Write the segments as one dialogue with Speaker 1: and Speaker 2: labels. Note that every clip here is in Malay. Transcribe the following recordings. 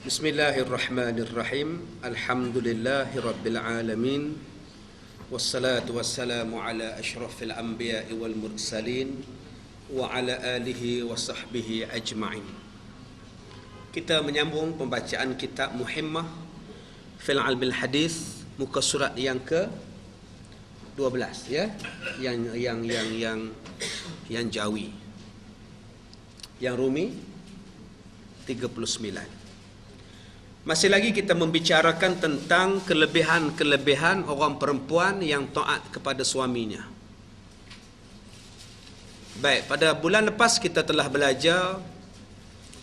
Speaker 1: Bismillahirrahmanirrahim. Alhamdulillahi rabbil alamin. Wassalatu wassalamu ala asyrafil anbiya'i wal mursalin wa ala alihi wa sahbihi ajma'in. Kita menyambung pembacaan kitab Muhimmah fil Ilmil Hadis, muka surat yang ke 12 ya. Yang Jawi. Yang Rumi 39. Masih lagi kita membicarakan tentang kelebihan-kelebihan orang perempuan yang taat kepada suaminya. Baik, pada bulan lepas kita telah belajar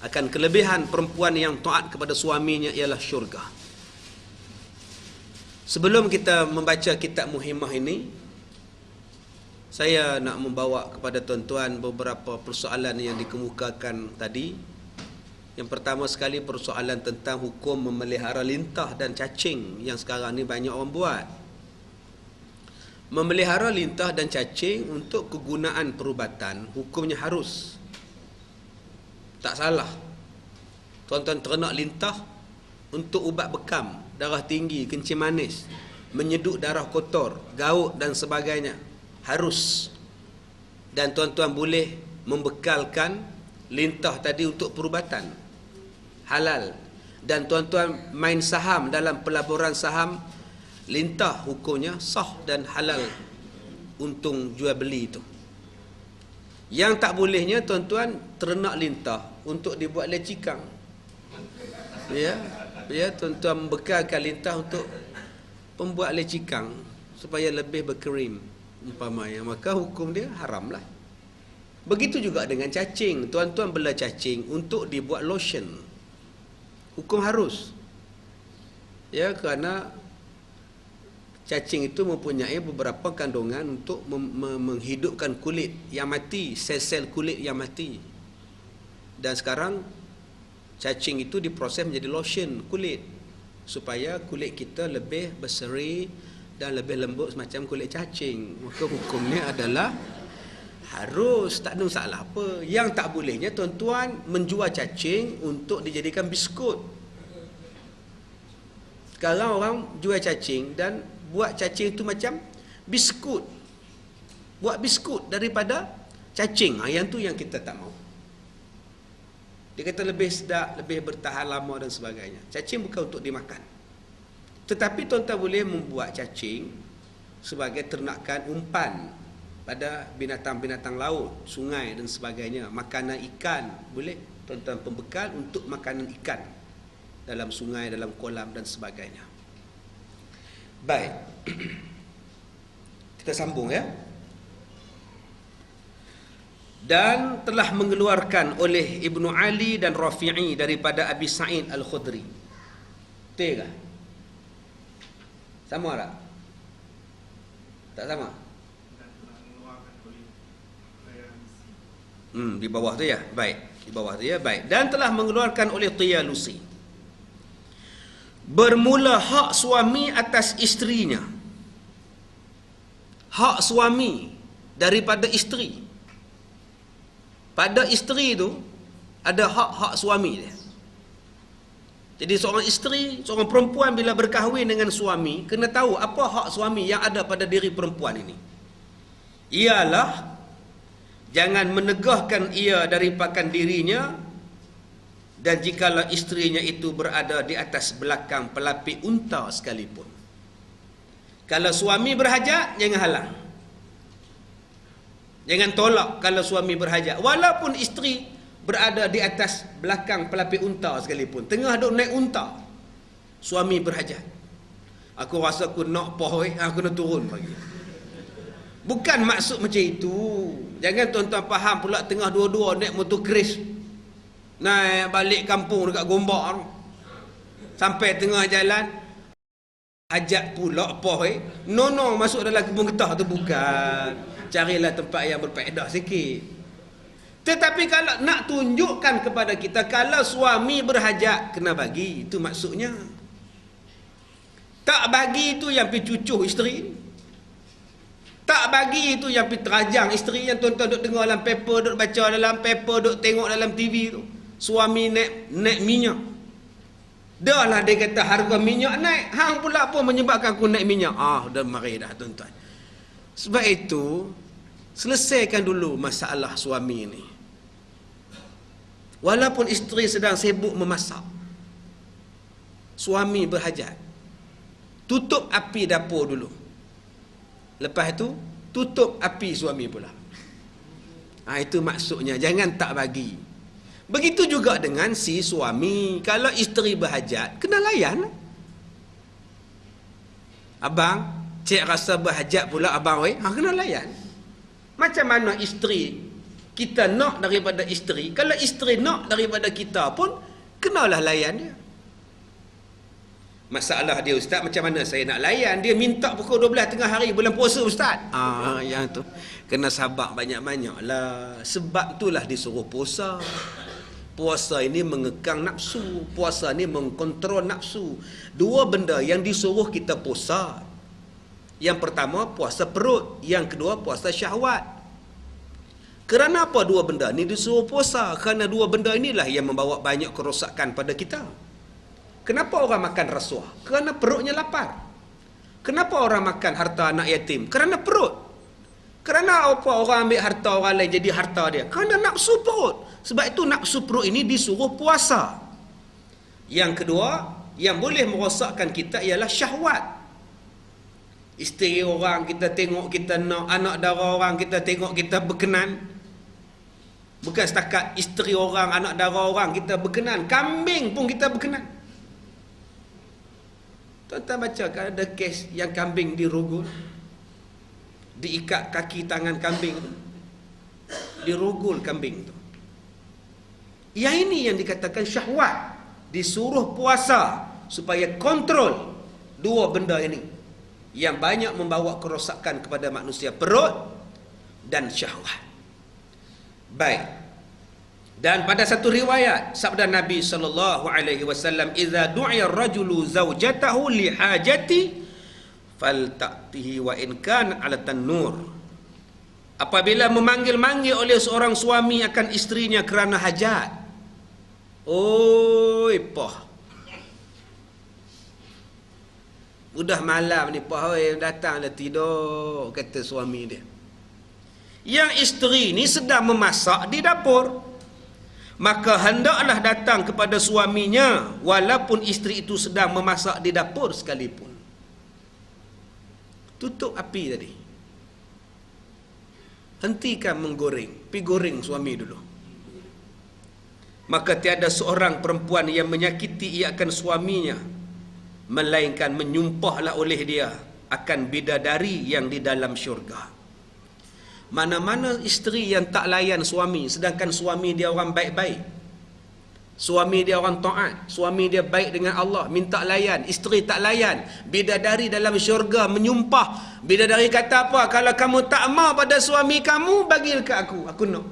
Speaker 1: akan kelebihan perempuan yang taat kepada suaminya ialah syurga. Sebelum kita membaca kitab Muhimmah ini, saya nak membawa kepada tuan-tuan beberapa persoalan yang dikemukakan tadi. Yang pertama sekali persoalan tentang hukum memelihara lintah dan cacing yang sekarang ni banyak orang buat. Memelihara lintah dan cacing untuk kegunaan perubatan, hukumnya harus. Tak salah. Tuan-tuan ternak lintah untuk ubat bekam, darah tinggi, kencing manis, menyeduk darah kotor, gaut dan sebagainya. Harus. Dan tuan-tuan boleh membekalkan lintah tadi untuk perubatan. Halal. Dan tuan-tuan main saham dalam pelaburan saham, lintah hukumnya sah dan halal untung jual beli itu. Yang tak bolehnya tuan-tuan ternak lintah untuk dibuat lecikang. Ya, tuan-tuan membekalkan lintah untuk pembuat lecikang supaya lebih berkerim umpamanya, maka hukum dia haramlah. Begitu juga dengan cacing. Tuan-tuan bela cacing untuk dibuat lotion, hukum harus. Ya, kerana cacing itu mempunyai beberapa kandungan untuk menghidupkan kulit yang mati, sel-sel kulit yang mati. Dan sekarang cacing itu diproses menjadi lotion kulit supaya kulit kita lebih berseri dan lebih lembut semacam kulit cacing. Maka hukumnya adalah harus, tak ada masalah apa. Yang tak bolehnya tuan-tuan menjual cacing untuk dijadikan biskut. Sekarang orang jual cacing dan buat cacing itu macam biskut. Buat biskut daripada cacing. Yang tu yang kita tak mau. Dia kata lebih sedap, lebih bertahan lama dan sebagainya. Cacing bukan untuk dimakan. Tetapi tuan-tuan boleh membuat cacing sebagai ternakan umpan pada binatang-binatang laut, sungai dan sebagainya. Makanan ikan, boleh tuan-tuan pembekal untuk makanan ikan dalam sungai, dalam kolam dan sebagainya. Baik. Kita sambung ya. Dan telah mengeluarkan oleh Ibnu Ali dan Rafi'i daripada Abi Sa'id Al-Khudri. Betul ke? Sama tak? Tak sama? Di bawah tu ya. Baik, di bawah tu ya. Baik. Dan telah mengeluarkan oleh Tiyalusi. Bermula hak suami atas isterinya. Hak suami daripada isteri. Pada isteri itu ada hak-hak suami dia. Jadi seorang isteri, seorang perempuan bila berkahwin dengan suami, kena tahu apa hak suami yang ada pada diri perempuan ini. Ialah jangan menegahkan ia daripada dirinya, dan jikalau isterinya itu berada di atas belakang pelapik unta sekalipun. Kalau suami berhajat, jangan halang. Jangan tolak kalau suami berhajat. Walaupun isteri berada di atas belakang pelapik unta sekalipun. Tengah duk naik unta, suami berhajat. Aku rasa aku nak pohoi, aku nak turun pagi. Bukan maksud macam itu. Jangan tuan-tuan faham pula tengah dua-dua naik motor kris, naik balik kampung dekat Gombak, sampai tengah jalan hajat pula pohoi. No, masuk dalam kebun getah tu bukan. Carilah tempat yang berfaedah sikit. Tetapi kalau nak tunjukkan kepada kita, kalau suami berhajat, kena bagi. Itu maksudnya. Tak bagi itu yang pergi cucuh isteri. Tak bagi itu yang pergi terajang isteri, yang tuan-tuan duk dengar dalam paper, duk baca dalam paper, duk tengok dalam TV tu. Suami naik minyak. Dah lah dia kata harga minyak naik, hang pula apa menyebabkan aku naik minyak? Dah mari dah tuan-tuan. Sebab itu selesaikan dulu masalah suami ni. Walaupun isteri sedang sibuk memasak, suami berhajat, tutup api dapur dulu. Lepas tu tutup api suami pula. Itu maksudnya, jangan tak bagi. Begitu juga dengan si suami. Kalau isteri berhajat, kena layan. Abang, cik rasa berhajat pula abang, kena layan. Macam mana isteri kita nak daripada isteri, kalau isteri nak daripada kita pun kenalah layan dia. Masalah dia, ustaz, macam mana saya nak layan? Dia minta pukul 12 tengah hari bulan puasa, ustaz. Yang tu kena sabar banyak-banyak lah. Sebab itulah disuruh puasa. Puasa ini mengekang nafsu, puasa ini mengkontrol nafsu. Dua benda yang disuruh kita puasa. Yang pertama puasa perut, yang kedua puasa syahwat. Kerana apa dua benda ni disuruh puasa? Kerana dua benda inilah yang membawa banyak kerosakan pada kita. Kenapa orang makan rasuah? Kerana perutnya lapar. Kenapa orang makan harta anak yatim? Kerana perut. Kerana apa orang ambil harta orang lain jadi harta dia? Kerana nafsu perut. Sebab itu nafsu perut ini disuruh puasa. Yang kedua, yang boleh merosakkan kita ialah syahwat. Isteri orang kita tengok kita nak, anak dara orang kita tengok kita berkenan. Bukan setakat isteri orang, anak dara orang kita berkenan, kambing pun kita berkenan. Tuan-tuan baca kan ada kes yang kambing dirogol, diikat kaki tangan kambing, dirogol kambing tu. Yang ini yang dikatakan syahwat. Disuruh puasa supaya kontrol dua benda ini yang banyak membawa kerosakan kepada manusia, perut dan syahwat. Baik. Dan pada satu riwayat sabda Nabi sallallahu alaihi wasallam, "Idza du'iya ar-rajulu zawjatahu li hajati falta'tihi wa in kana 'ala tan-nur." Apabila memanggil-manggil oleh seorang suami akan isterinya kerana hajat, oi pah, udah malam ni pah, datanglah tidur, kata suami dia. Yang isteri ni sedang memasak di dapur, maka hendaklah datang kepada suaminya walaupun isteri itu sedang memasak di dapur sekalipun. Tutup api tadi, hentikan menggoreng, pergi goreng suami dulu. Maka tiada seorang perempuan yang menyakiti ia akan suaminya, melainkan menyumpahlah oleh dia akan bidadari yang di dalam syurga. Mana-mana isteri yang tak layan suami, sedangkan suami dia orang baik-baik, suami dia orang taat, suami dia baik dengan Allah, minta layan, isteri tak layan, bidadari dalam syurga menyumpah. Bidadari kata apa? Kalau kamu tak mau pada suami kamu, bagil ke aku nak.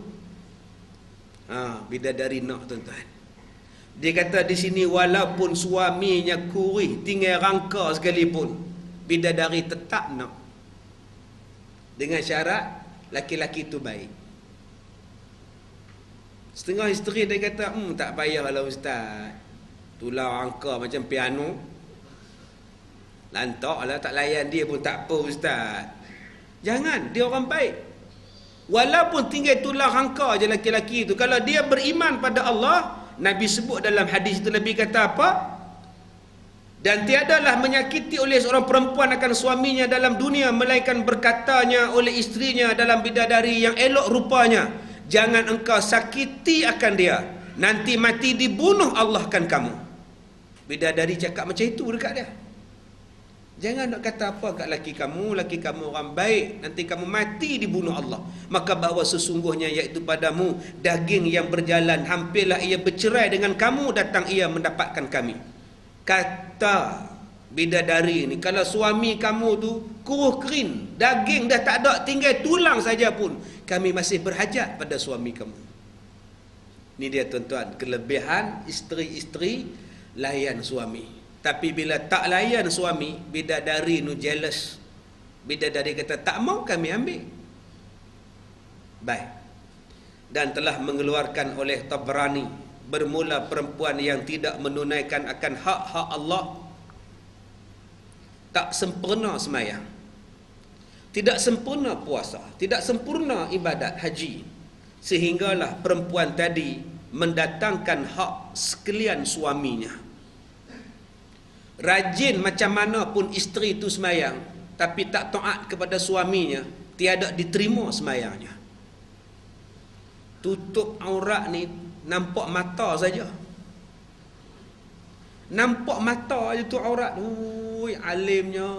Speaker 1: Bidadari nak, tuan-tuan. Dia kata di sini walaupun suaminya kurih, tinggal rangka sekalipun, bidadari tetap nak. Dengan syarat laki-laki itu baik. Setengah isteri dia kata, tak payahlah ustaz, tular rangka macam piano, lantaklah, tak layan dia pun tak apa ustaz. Jangan, dia orang baik. Walaupun tinggal tulang rangka je laki-laki itu, kalau dia beriman pada Allah, Nabi sebut dalam hadis itu, Nabi kata apa? Dan tiadalah menyakiti oleh seorang perempuan akan suaminya dalam dunia, melainkan berkatanya oleh istrinya dalam bidadari yang elok rupanya, jangan engkau sakiti akan dia, nanti mati dibunuh Allah kan kamu. Bidadari cakap macam itu dekat dia. Jangan nak kata apa kat laki kamu orang baik, nanti kamu mati dibunuh Allah. Maka bahawa sesungguhnya iaitu padamu daging yang berjalan, hampirlah ia bercerai dengan kamu, datang ia mendapatkan kami. Kata bidadari ni, kalau suami kamu tu kuruh kering, daging dah tak ada, tinggal tulang saja pun, kami masih berhajat pada suami kamu. Ni dia tuan-tuan, kelebihan isteri-isteri layan suami. Tapi bila tak layan suami, bidadari nu jealous. Bidadari kata tak mau kami ambil. Baik. Dan telah mengeluarkan oleh Tabrani bermula perempuan yang tidak menunaikan akan hak-hak Allah, tak sempurna semayang, tidak sempurna puasa, tidak sempurna ibadat haji, sehinggalah perempuan tadi mendatangkan hak sekalian suaminya. Rajin macam mana pun isteri itu semayang, tapi tak taat kepada suaminya, tiada diterima semayangnya. Tutup aurat ni nampak mata saja. Nampak mata je tu aurat. Ui, alimnya.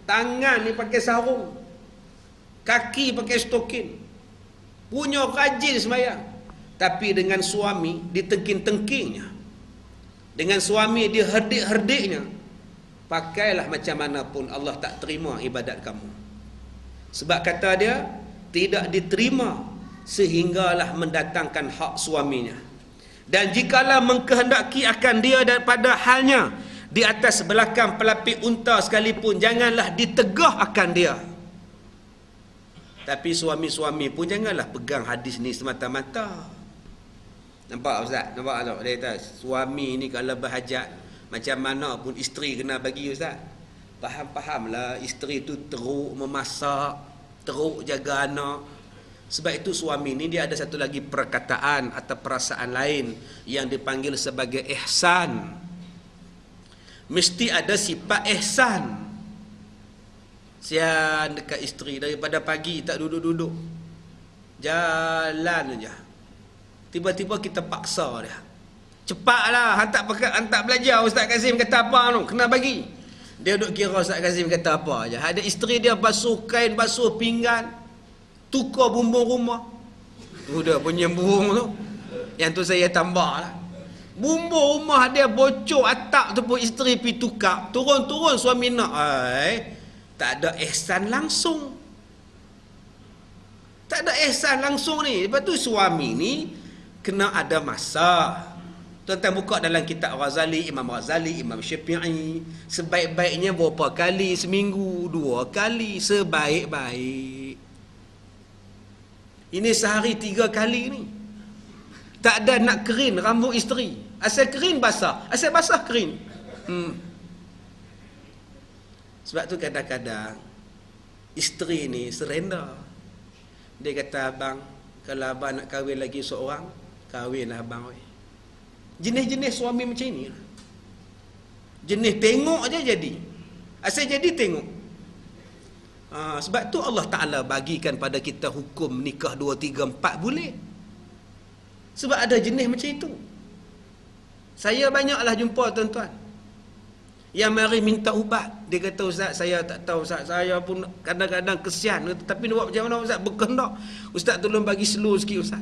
Speaker 1: Tangan ni pakai sarung, kaki pakai stokin, punya rajin semayang. Tapi dengan suami ditengking-tengkingnya, dengan suami dia herdik-herdiknya. Pakailah macam mana pun, Allah tak terima ibadat kamu. Sebab kata dia, tidak diterima sehinggalah mendatangkan hak suaminya. Dan jikalau mengkehendaki akan dia daripada halnya di atas belakang pelapik unta sekalipun, janganlah ditegah akan dia. Tapi suami-suami pun janganlah pegang hadis ni semata-mata. Nampak Ustaz? Nampak tak? Dia kata suami ni kalau berhajat, macam mana pun isteri kena bagi Ustaz. Faham-fahamlah, isteri tu teruk memasak, teruk jaga anak. Sebab itu suami ni dia ada satu lagi perkataan atau perasaan lain yang dipanggil sebagai ihsan. Mesti ada sifat ihsan. Sian dekat isteri daripada pagi tak duduk-duduk, jalan aja. Tiba-tiba kita paksa dia, cepatlah hantar belajar. Ustaz Kazim kata apa tu, kena bagi. Dia duduk kira Ustaz Kazim kata apa aja. Ada isteri dia basuh kain, basuh pinggan, tukar bumbung rumah. Udah punya burung tu, yang tu saya tambah lah. Bumbung rumah dia bocor, atap tu pun isteri pergi tukar. Turun-turun suami nak. Tak ada ihsan langsung. Tak ada ihsan langsung ni. Lepas tu suami ni kena ada masa. Tuan-tuan buka dalam kitab Ghazali, Imam Ghazali, Imam Syafi'i, sebaik-baiknya berapa kali seminggu? 2 kali sebaik-baik. Ini sehari 3 kali ni. Tak ada nak kerin rambut isteri. Asal kerin basah, asal basah kerin. Sebab tu kadang-kadang isteri ni surrender. Dia kata, abang, kalau abang nak kahwin lagi seorang, kahwinlah abang. Jenis-jenis suami macam ni. Jenis tengok je jadi. Asal jadi tengok. Sebab tu Allah Ta'ala bagikan pada kita hukum nikah 2, 3, 4 boleh. Sebab ada jenis macam itu. Saya banyaklah jumpa tuan-tuan yang mari minta ubat. Dia kata, Ustaz, saya tak tahu Ustaz, saya pun kadang-kadang kesian, tapi nak buat macam mana Ustaz, berkehendak Ustaz tolong bagi slow sikit Ustaz.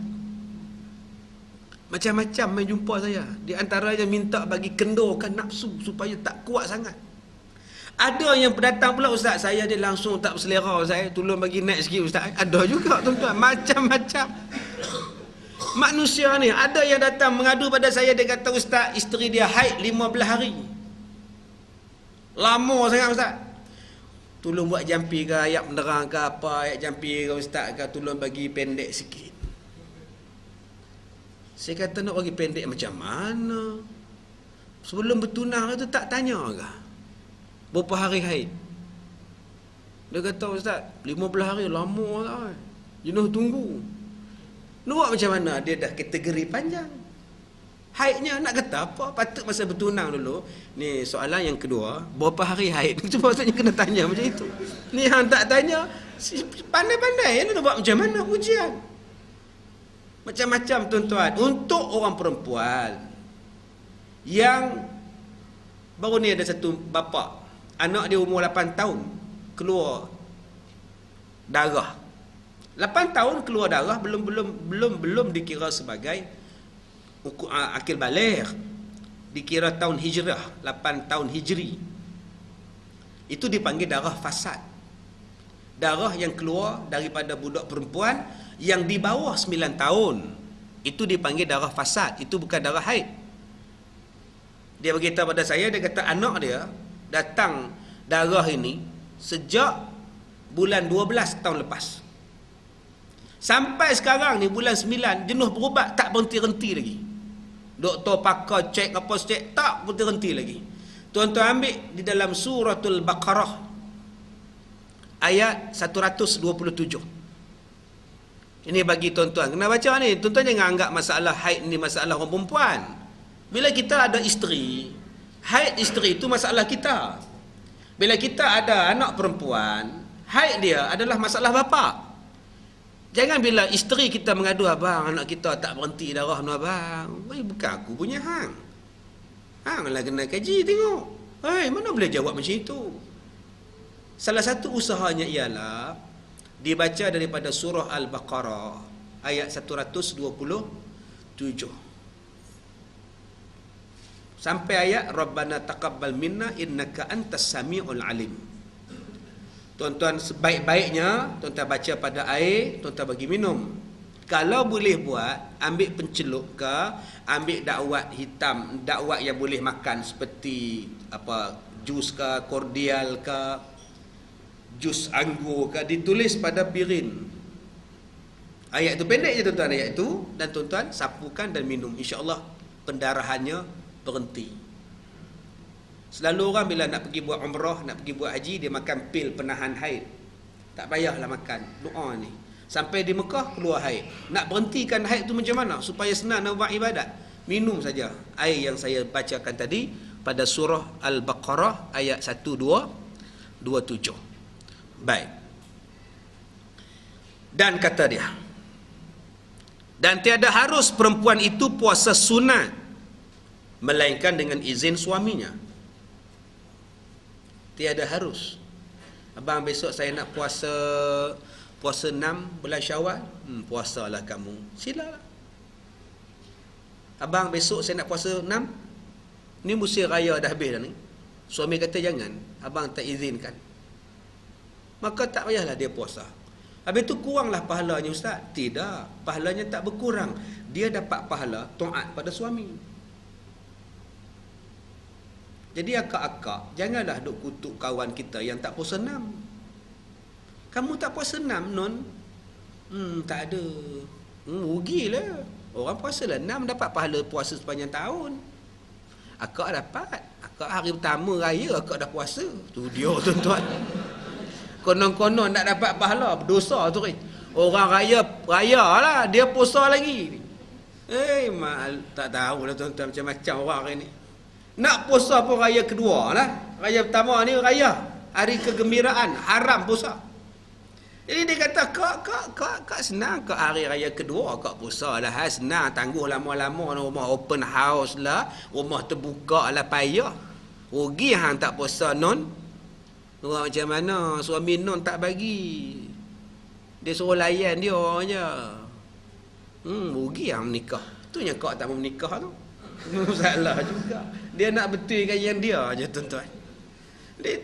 Speaker 1: Macam-macam main jumpa saya. Di antaranya minta bagi kendorkan nafsu supaya tak kuat sangat. Ada yang datang pula, Ustaz, saya dia langsung tak berselera, saya tolong bagi naik sikit Ustaz. Ada juga tuan-tuan, macam-macam manusia ni. Ada yang datang mengadu pada saya, dia kata, Ustaz, isteri dia haid 15 hari. Lama sangat Ustaz. Tolong buat jampi ke, ayat menerang ke apa, ayat jampi ke Ustaz ke, tolong bagi pendek sikit. Saya kata, nak bagi pendek macam mana? Sebelum bertunang tu tak tanya ke berapa hari haid? Dia kata, Ustaz, 15 hari lama lah, jenuh tunggu. Nak buat macam mana? Dia dah kategori panjang haidnya, nak kata apa? Patut masa bertunang dulu. Ni soalan yang kedua, berapa hari haid? Itu maksudnya kena tanya macam itu. Ni hang tak tanya, pandai-pandai nak buat macam mana ujian. Macam-macam tuan-tuan. Untuk orang perempuan yang baru ni, ada satu bapa, anak dia umur 8 tahun keluar darah. 8 tahun keluar darah belum dikira sebagai akil baligh. Dikira tahun hijrah, 8 tahun hijri. Itu dipanggil darah fasad. Darah yang keluar daripada budak perempuan yang di bawah 9 tahun, itu dipanggil darah fasad. Itu bukan darah haid. Dia beritahu pada saya, dia kata anak dia datang darah ini sejak bulan 12 tahun lepas. Sampai sekarang ni bulan 9, jenuh berubat tak berhenti-henti lagi. Doktor pakar cek apa cek, tak berhenti lagi. Tuan-tuan ambil di dalam suratul Baqarah ayat 127. Ini bagi tuan-tuan. Kena baca ni. Tuan-tuan jangan anggap masalah haid ni masalah orang perempuan. Bila kita ada isteri, haid isteri itu masalah kita. Bila kita ada anak perempuan, haid dia adalah masalah bapa. Jangan bila isteri kita mengadu, abang anak kita tak berhenti darah nu abang. Bukan aku punya hang. Hang lah kena kaji tengok. Mana boleh jawab macam itu? Salah satu usahanya ialah dibaca daripada surah Al-Baqarah ayat 127 sampai ayat Rabbana taqabbal minna innaka antas samiul alim. Tuan-tuan sebaik-baiknya tuan-tuan baca pada air, tuan-tuan bagi minum. Kalau boleh buat, ambil pencelup ke, ambil dakwat hitam, dakwat yang boleh makan seperti apa, jus ke, kordial ke, jus anggur ke, ditulis pada piring. Ayat itu pendek je tuan-tuan, ayat itu, dan tuan-tuan sapukan dan minum. InsyaAllah pendarahannya berhenti. Selalu orang bila nak pergi buat umrah, nak pergi buat haji, dia makan pil penahan haid. Tak payahlah makan doa ni. Sampai di Mekah keluar haid. Nak berhentikan haid tu macam mana supaya senang nak buat ibadat? Minum saja air yang saya bacakan tadi pada surah Al-Baqarah ayat 127. Baik. Dan kata dia, dan tiada harus perempuan itu puasa sunat melainkan dengan izin suaminya. Tiada harus. Abang besok saya nak puasa 6 bulan Syawal. Puasalah kamu. Silalah. Abang besok saya nak puasa 6. Ni musim raya dah habis dah ni. Suami kata jangan. Abang tak izinkan. Maka tak payahlah dia puasa. Habis tu kuranglah pahalanya ustaz. Tidak. Pahalanya tak berkurang. Dia dapat pahala taat pada suami. Jadi akak-akak, janganlah duk kutuk kawan kita yang tak puasa 6. Kamu tak puasa 6, non? Tak ada. Rugilah. Orang puasalah 6 dapat pahala puasa sepanjang tahun. Akak dapat. Akak hari pertama raya akak dah puasa. Tu dia tuan-tuan. Konon-konon nak dapat pahala, berdosa tu. Orang raya lah, dia puasa lagi. Tak tahulah tuan-tuan macam-macam orang hari ni. Nak puasa pun raya kedua lah. Raya pertama ni raya hari kegembiraan, haram puasa. Jadi dia kata, kak senang ke hari raya kedua kak puasa lah. Senang, tangguh lama-lama, rumah open house lah, rumah terbuka lah, payah. Rugi hang tak puasa non. Orang macam mana, suami non tak bagi. Dia suruh layan dia je. Rugi hang menikah. Tu yang kak tak mau menikah tu. Salah juga. Dia nak betulkan yang dia je tuan-tuan.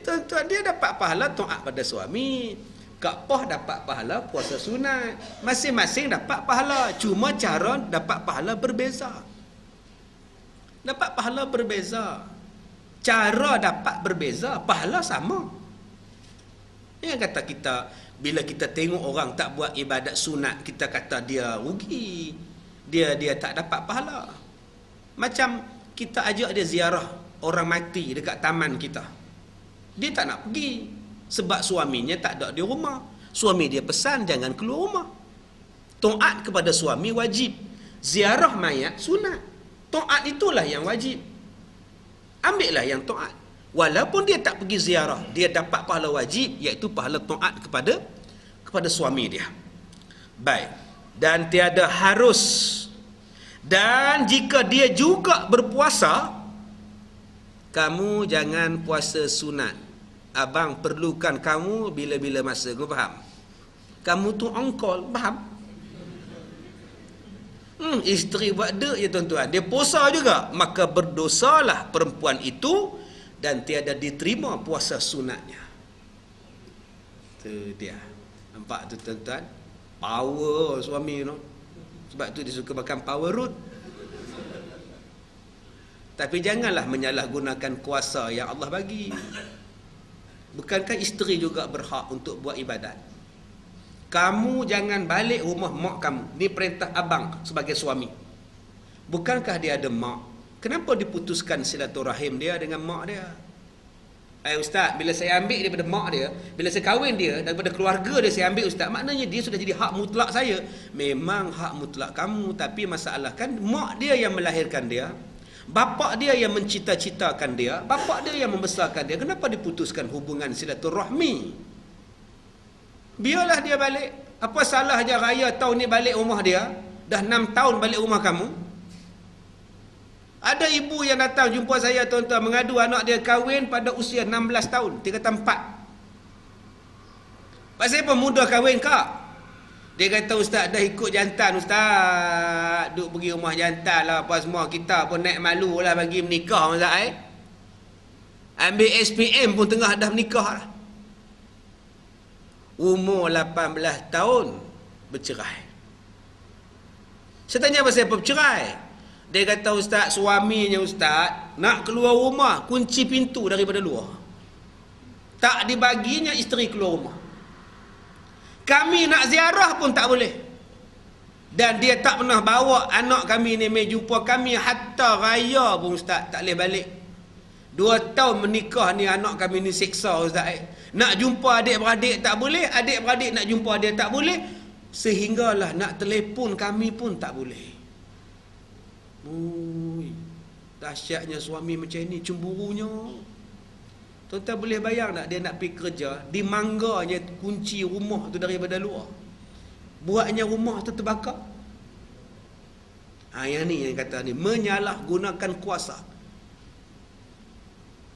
Speaker 1: Tuan-tuan, dia dapat pahala taat pada suami. Kak Poh dapat pahala puasa sunat. Masing-masing dapat pahala. Cuma cara dapat pahala berbeza. Dapat pahala berbeza. Cara dapat berbeza, pahala sama. Yang kata kita, bila kita tengok orang tak buat ibadat sunat, kita kata dia rugi. Dia tak dapat pahala. Macam kita ajak dia ziarah orang mati dekat taman kita. Dia tak nak pergi sebab suaminya tak ada di rumah. Suami dia pesan jangan keluar rumah. Taat kepada suami wajib. Ziarah mayat sunat. Taat itulah yang wajib. Ambillah yang taat. Walaupun dia tak pergi ziarah, dia dapat pahala wajib, iaitu pahala taat kepada suami dia. Baik. Dan tiada harus. Dan jika dia juga berpuasa, kamu jangan puasa sunat. Abang perlukan kamu bila-bila masa. Kau faham? Kamu tu ongkol, faham? Isteri buat dek ya tuan-tuan. Dia puasa juga. Maka berdosalah perempuan itu dan tiada diterima puasa sunatnya. Tu dia. Nampak tu tuan-tuan? Power suami tu. Sebab tu dia suka makan power root. Tapi janganlah menyalahgunakan kuasa yang Allah bagi. Bukankah isteri juga berhak untuk buat ibadat? Kamu jangan balik rumah mak kamu. Ni perintah abang sebagai suami. Bukankah dia ada mak? Kenapa diputuskan silaturahim dia dengan mak dia? Ustaz, bila saya ambil daripada mak dia, bila saya kahwin dia, daripada keluarga dia saya ambil Ustaz, maknanya dia sudah jadi hak mutlak saya. Memang hak mutlak kamu, tapi masalah kan mak dia yang melahirkan dia, bapa dia yang mencita-citakan dia, bapa dia yang membesarkan dia. Kenapa diputuskan hubungan silaturahmi? Biarlah dia balik. Apa salahnya raya tahun ni balik rumah dia? Dah 6 tahun balik rumah kamu. Ada ibu yang datang jumpa saya, tuan-tuan, mengadu anak dia kahwin pada usia 16 tahun. Dia kata 4. Pasal apa mudah kahwin kak? Dia kata, Ustaz, dah ikut jantan Ustaz. Duk pergi rumah jantan lah apa semua. Kita pun naik malu lah bagi menikah Ustaz. Ambil SPM pun tengah dah menikah lah. Umur 18 tahun bercerai. Saya tanya pasal apa bercerai? Dia kata, Ustaz, suaminya Ustaz nak keluar rumah, kunci pintu daripada luar. Tak dibaginya isteri keluar rumah. Kami nak ziarah pun tak boleh. Dan dia tak pernah bawa anak kami ni mai jumpa kami, hatta raya pun Ustaz tak boleh balik. 2 tahun menikah ni anak kami ni seksa Ustaz. Nak jumpa adik-beradik tak boleh, adik-beradik nak jumpa dia tak boleh, sehinggalah nak telefon kami pun tak boleh. Ui, dahsyatnya suami macam ni, cemburunya. Tuan-tuan boleh bayang tak dia nak pergi kerja, dimangganya kunci rumah tu daripada luar, buatnya rumah tu terbakar. Yang ni yang kata ni menyalahgunakan kuasa,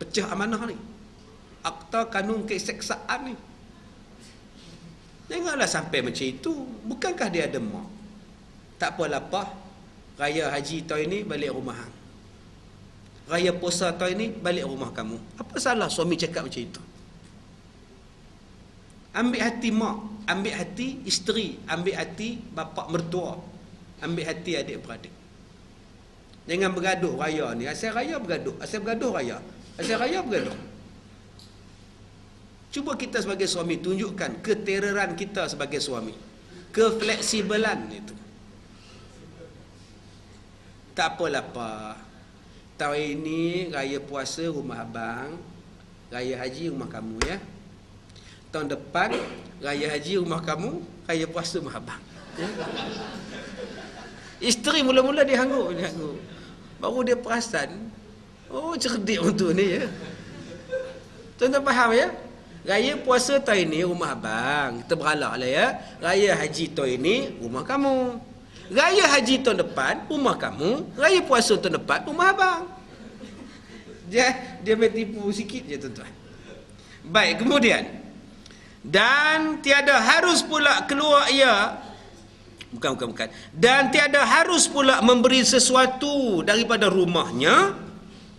Speaker 1: pecah amanah ni, akta kanun keseksaan ni. Janganlah sampai macam itu. Bukankah dia ada mak? Tak apalah apa, raya haji tahun ini balik rumah hang, raya puasa tahun ini balik rumah kamu. Apa salah suami cakap macam itu? Ambil hati mak, ambil hati isteri, ambil hati bapa mertua, ambil hati adik-beradik. Jangan bergaduh raya ni. Asal raya bergaduh, asal bergaduh raya, asal raya bergaduh. Cuba kita sebagai suami tunjukkan ketereran kita sebagai suami, kefleksibelan itu. Tak apalah apa, tahun ini raya puasa rumah abang, raya haji rumah kamu ya. Tahun depan raya haji rumah kamu, raya puasa rumah abang ya? Isteri mula-mula dia hangguk. Baru dia perasan, oh cerdik untuk ni ya. Tuan-tuan faham ya? Raya puasa tahun ini rumah abang, kita beralak lah ya. Raya haji tahun ini rumah kamu, raya haji tahun depan rumah kamu, raya puasa tahun depan rumah abang. Dia bertipu sikit je tuan-tuan. Baik, kemudian, dan tiada harus pula keluar ia, bukan. Dan tiada harus pula memberi sesuatu daripada rumahnya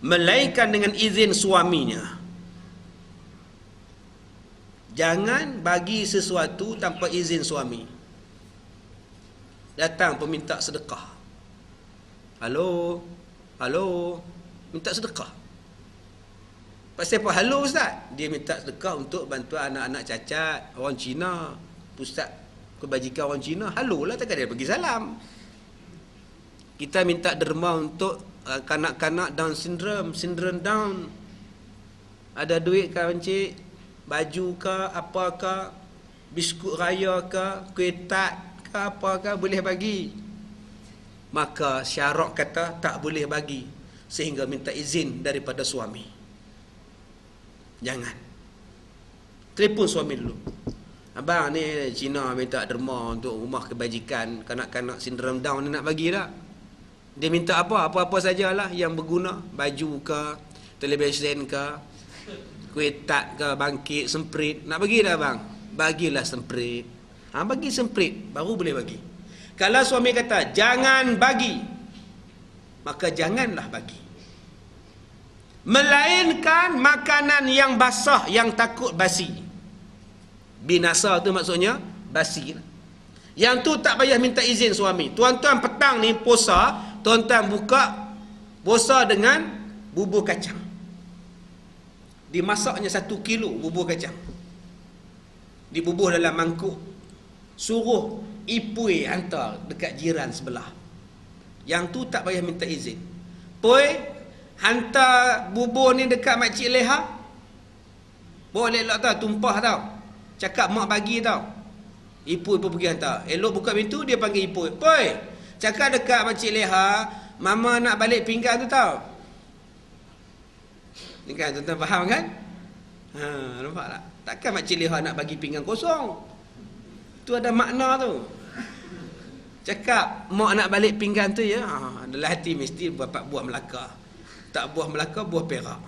Speaker 1: melainkan dengan izin suaminya. Jangan bagi sesuatu tanpa izin suami. Datang peminta sedekah. Halo, minta sedekah. Pasal apa halo Ustaz? Dia minta sedekah untuk bantuan anak-anak cacat, orang Cina, pusat kebajikan orang Cina. Halo lah, takkan dia pergi salam. Kita minta derma untuk kanak-kanak Down syndrome Down. Ada duit ke encik? Baju ke, apakah, biskut raya ke, kuih tat ke, apakah, boleh bagi. Maka syarak kata tak boleh bagi sehingga minta izin daripada suami. Jangan. Telefon suami dulu. Abang ni Cina minta derma untuk rumah kebajikan kanak-kanak sindrom Down ni, nak bagi tak? Dia minta apa? Apa-apa sajalah yang berguna. Baju ke, televisyen ke, kuih tat ke, bangkit, semprit. Nak bagi tak bang? Bagilah semprit. Bagi semprit baru boleh bagi. Kalau suami kata jangan bagi, maka janganlah bagi. Melainkan makanan yang basah yang takut basi. Binasa tu maksudnya basi. Yang tu tak payah minta izin suami. Tuan-tuan petang ni puasa, tuan-tuan buka puasa dengan bubur kacang. Dimasaknya 1 kilo bubur kacang, dibubuh dalam mangkuk, suruh ipui hantar dekat jiran sebelah. Yang tu tak payah minta izin. Poi hantar bubur ni dekat makcik Leha. Boleh elok tau, tumpah tau. Cakap mak bagi tau. Ipui pun pergi hantar. Elok buka pintu, dia panggil ipui. Poi, cakap dekat makcik Leha, mama nak balik pinggan tu tau. Ni kan tuan-tuan faham kan? Nampak tak? Takkan makcik Leha nak bagi pinggan kosong. Tu ada makna tu. Cakap mak nak balik pinggan tu ya, dalam hati mesti bapak buah Melaka. Tak buah Melaka, buah Perak.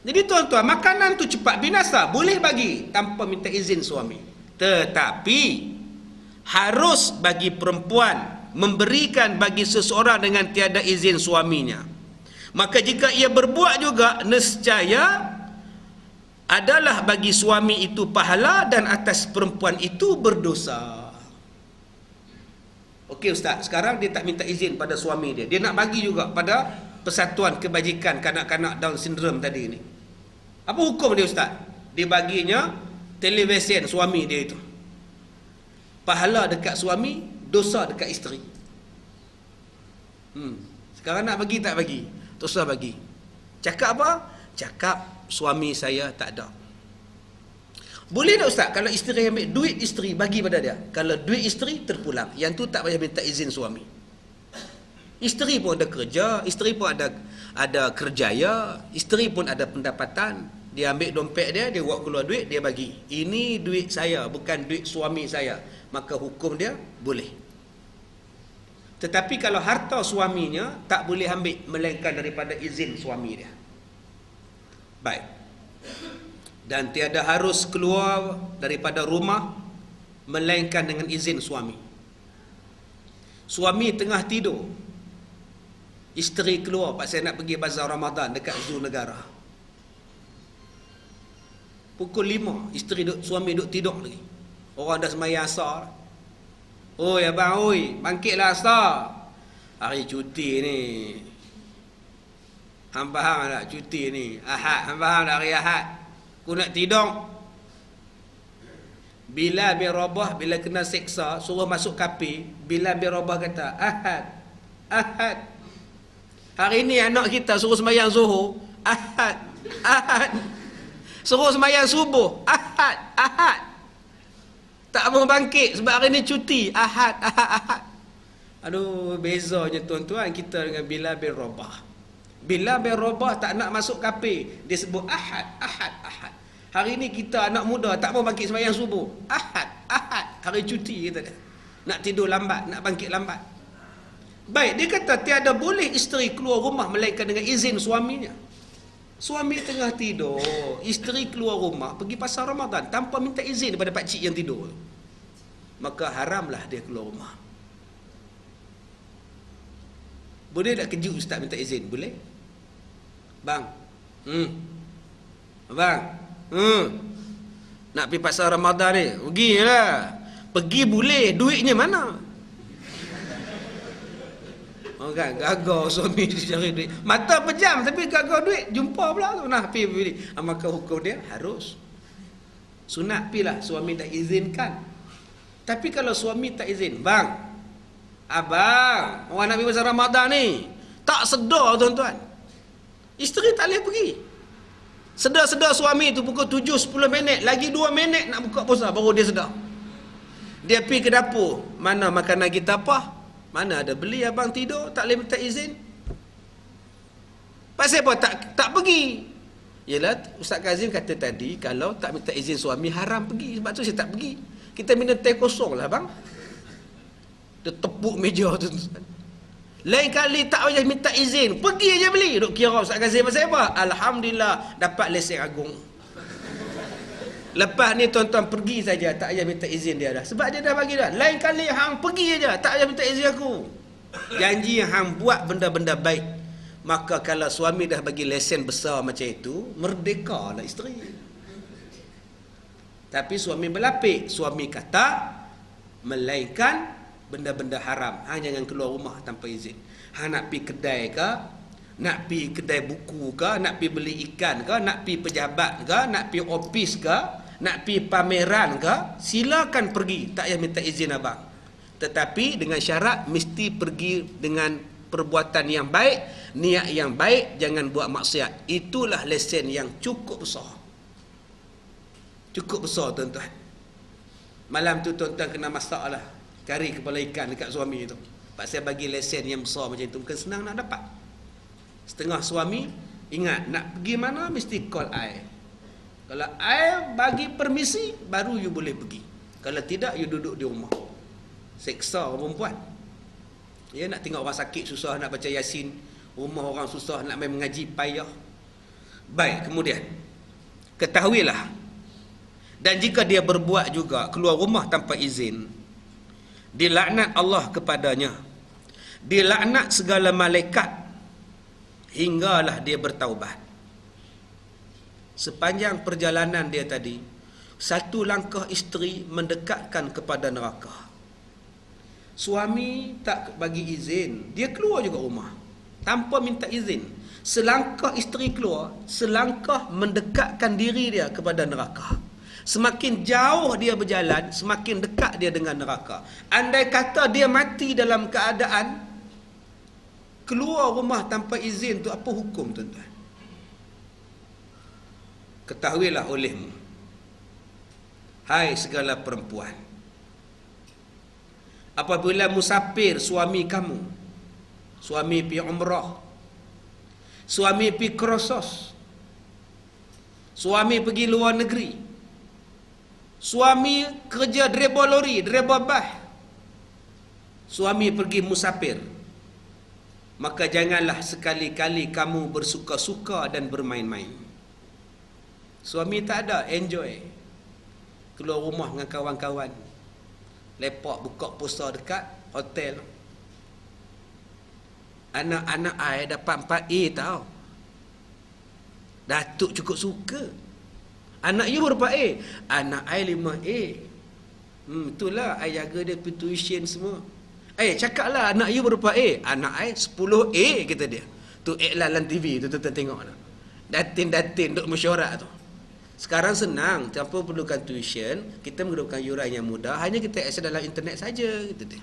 Speaker 1: Jadi tuan-tuan, makanan tu cepat binasa, boleh bagi tanpa minta izin suami. Tetapi harus bagi perempuan memberikan bagi seseorang dengan tiada izin suaminya. Maka jika ia berbuat juga, nescaya adalah bagi suami itu pahala dan atas perempuan itu berdosa. Okey ustaz, sekarang dia tak minta izin pada suami dia. Dia nak bagi juga pada Persatuan Kebajikan Kanak-kanak Down Syndrome tadi ni. Apa hukum dia ustaz? Dia baginya televisen suami dia itu. Pahala dekat suami, dosa dekat isteri. Sekarang nak bagi tak bagi? Dosa bagi. Cakap apa? Cakap suami saya tak ada. Boleh tak ustaz kalau isteri ambil duit isteri bagi pada dia? Kalau duit isteri terpulang, yang tu tak payah minta izin suami. Isteri pun ada kerja, isteri pun ada kerjaya, isteri pun ada pendapatan. Dia ambil dompet dia, dia buat keluar duit, dia bagi. Ini duit saya, bukan duit suami saya. Maka hukum dia boleh. Tetapi kalau harta suaminya tak boleh ambil melainkan daripada izin suami dia. Baik. Dan tiada harus keluar daripada rumah melainkan dengan izin suami. Suami tengah tidur, isteri keluar, pak saya nak pergi bazar Ramadan dekat Zoo Negara. Pukul 5, suami duduk tidur lagi. Orang dah sembahyang asar. Oi abang, oi, bangkitlah asar. Hari cuti ni. Hang faham tak cuti ni? Ahad, hang faham tak hari Ahad? Aku nak tidur. Bilal bin Rabah bila kena seksa, suruh masuk kapi. Bilal bin Rabah kata, Ahad, Ahad. Hari ni anak kita suruh sembahyang Zuhur, Ahad, Ahad. Suruh sembahyang subuh, Ahad, Ahad. Tak mau bangkit sebab hari ni cuti, Ahad, Ahad, Ahad. Aduh, bezanya tuan-tuan kita dengan Bilal bin Rabah. Bilal bin Rabah tak nak masuk kapi, dia sebut Ahad, Ahad, Ahad. Hari ni kita anak muda tak mau bangkit sembahyang subuh, Ahad, Ahad. Hari cuti kita dah. Nak tidur lambat, nak bangkit lambat. Baik, dia kata tiada boleh isteri keluar rumah melainkan dengan izin suaminya. Suami tengah tidur, isteri keluar rumah pergi pasar Ramadan tanpa minta izin daripada pakcik yang tidur. Maka haramlah dia keluar rumah. Boleh tak kejut ustaz minta izin? Boleh? Bang. Bang. Nak pergi pasar Ramadan ni, pergilah. Pergi boleh, duitnya mana? Oh kan, gagal suami cari duit. Mata pejam tapi gagal duit, jumpa pula tu. Nah, pergi. Maka hukum dia harus. Sunat pilah suami tak izinkan. Tapi kalau suami tak izin, bang, abang, orang nak pergi pasar Ramadan ni, tak sedar tuan-tuan. Isteri tak boleh pergi. Sedar-sedar suami tu pukul 7-10 minit, lagi 2 minit nak buka puasa baru dia sedar. Dia pergi ke dapur, mana makanan kita apa? Mana ada beli, abang tidur, tak boleh minta izin. Pasal apa tak pergi? Yalah, Ustaz Kazim kata tadi, kalau tak minta izin suami, haram pergi. Sebab tu saya tak pergi. Kita minum teh kosong lah bang. Dia tepuk meja tu. Lain kali tak payah minta izin, pergi aja beli. Duk kira Ustaz Kazim pasal apa? Alhamdulillah, dapat lesen agung. Lepas ni tuan-tuan pergi saja, tak payah minta izin dia dah. Sebab dia dah bagi dah. Lain kali hang pergi aja, tak payah minta izin aku. Janji hang buat benda-benda baik. Maka kalau suami dah bagi lesen besar macam itu, merdeka lah isteri. Tapi suami berlapik. Suami kata, melainkan benda-benda haram. Hang jangan keluar rumah tanpa izin. Hang nak pergi kedai ke, nak pergi kedai buku ke, nak pergi beli ikan ke, nak pergi pejabat ke, nak pergi ofis ke, nak pergi pameran ke, silakan pergi, tak payah minta izin abang. Tetapi dengan syarat mesti pergi dengan perbuatan yang baik, niat yang baik, jangan buat maksiat. Itulah lesen yang cukup besar. Cukup besar tuan-tuan. Malam tu tuan-tuan kena masak lah kari kepala ikan dekat suami tu. Pak saya bagi lesen yang besar macam tu, bukan senang nak dapat. Setengah suami ingat nak pergi mana mesti call I. Kalau I bagi permisi baru you boleh pergi. Kalau tidak you duduk di rumah. Seksa orang perempuan. Ya, nak tengok orang sakit susah nak baca Yasin, rumah orang susah nak main mengaji payah. Baik, kemudian ketahuilah, dan jika dia berbuat juga keluar rumah tanpa izin, dilaknat Allah kepadanya, dilaknat segala malaikat, hinggalah dia bertaubat. Sepanjang perjalanan dia tadi, satu langkah isteri mendekatkan kepada neraka. Suami tak bagi izin, dia keluar juga rumah tanpa minta izin. Selangkah isteri keluar, selangkah mendekatkan diri dia kepada neraka. Semakin jauh dia berjalan, semakin dekat dia dengan neraka. Andai kata dia mati dalam keadaan keluar rumah tanpa izin, tu apa hukum tuan-tuan? Ketahuilah olehmu, hai segala perempuan, apabila musafir suami kamu, suami pergi umrah, suami pergi kursus, suami pergi luar negeri, suami kerja driver lori, driver bas, suami pergi musafir, maka janganlah sekali-kali kamu bersuka-suka dan bermain-main. Suami tak ada, enjoy, keluar rumah dengan kawan-kawan, lepak buka puasa dekat hotel. Anak-anak I dapat 4A tau. Datuk cukup suka. Anak you berapa A? Anak I 5A. Itulah I jaga dia pergi tuition semua. Cakaplah anak you berapa A? Anak I 10A, kata dia. Tu iklan dalam TV tu tuan-tuan tengok nak. Datin-datin duk mesyuarat tu. Sekarang senang, tanpa perlukan tuition, kita menggunakan yuran yang mudah, hanya kita akses dalam internet saja, gitu dia.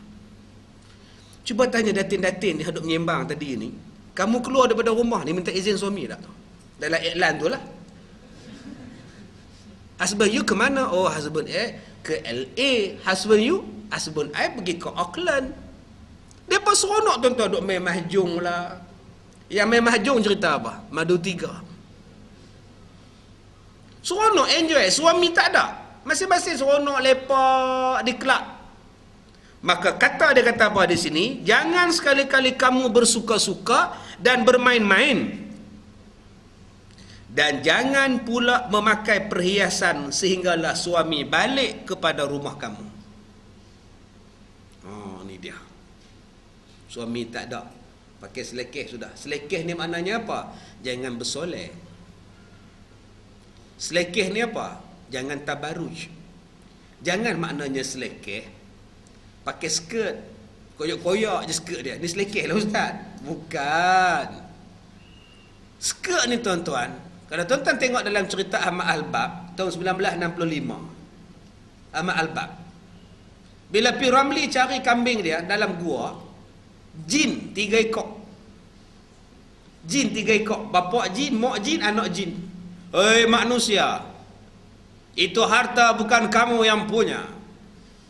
Speaker 1: Cuba tanya datin-datin dia duk menyembang tadi ni, kamu keluar daripada rumah ni minta izin suami tak tu? Dalam iklan tu lah. Husband you ke mana? Oh, husband ke LA. Husband you? Husband I pergi ke Auckland. Dia pun seronok tuan-tuan duk main mahjong lah. Yang main mahjong cerita apa? Madu 3. Seronok, enjoy. Suami tak ada, masing-masing seronok lepak di kelab. Maka dia kata apa di sini? Jangan sekali-kali kamu bersuka-suka dan bermain-main, dan jangan pula memakai perhiasan sehinggalah suami balik kepada rumah kamu. Oh, ni dia. Suami tak ada, pakai selekeh sudah. Selekeh ni maknanya apa? Jangan bersolek. Selekeh ni apa? Jangan tabaruj. Jangan maknanya selekeh pakai skirt, koyak-koyak je skirt dia. Ni selekeh lah ustaz. Bukan. Skirt ni tuan-tuan, kalau tuan-tuan tengok dalam cerita Ahmad Al-Bab tahun 1965, Ahmad Al-Bab, bila Pi Ramli cari kambing dia dalam gua, jin 3 ekor. Jin 3 ekor, bapa jin, mak jin, anak jin. Hei manusia, itu harta bukan kamu yang punya,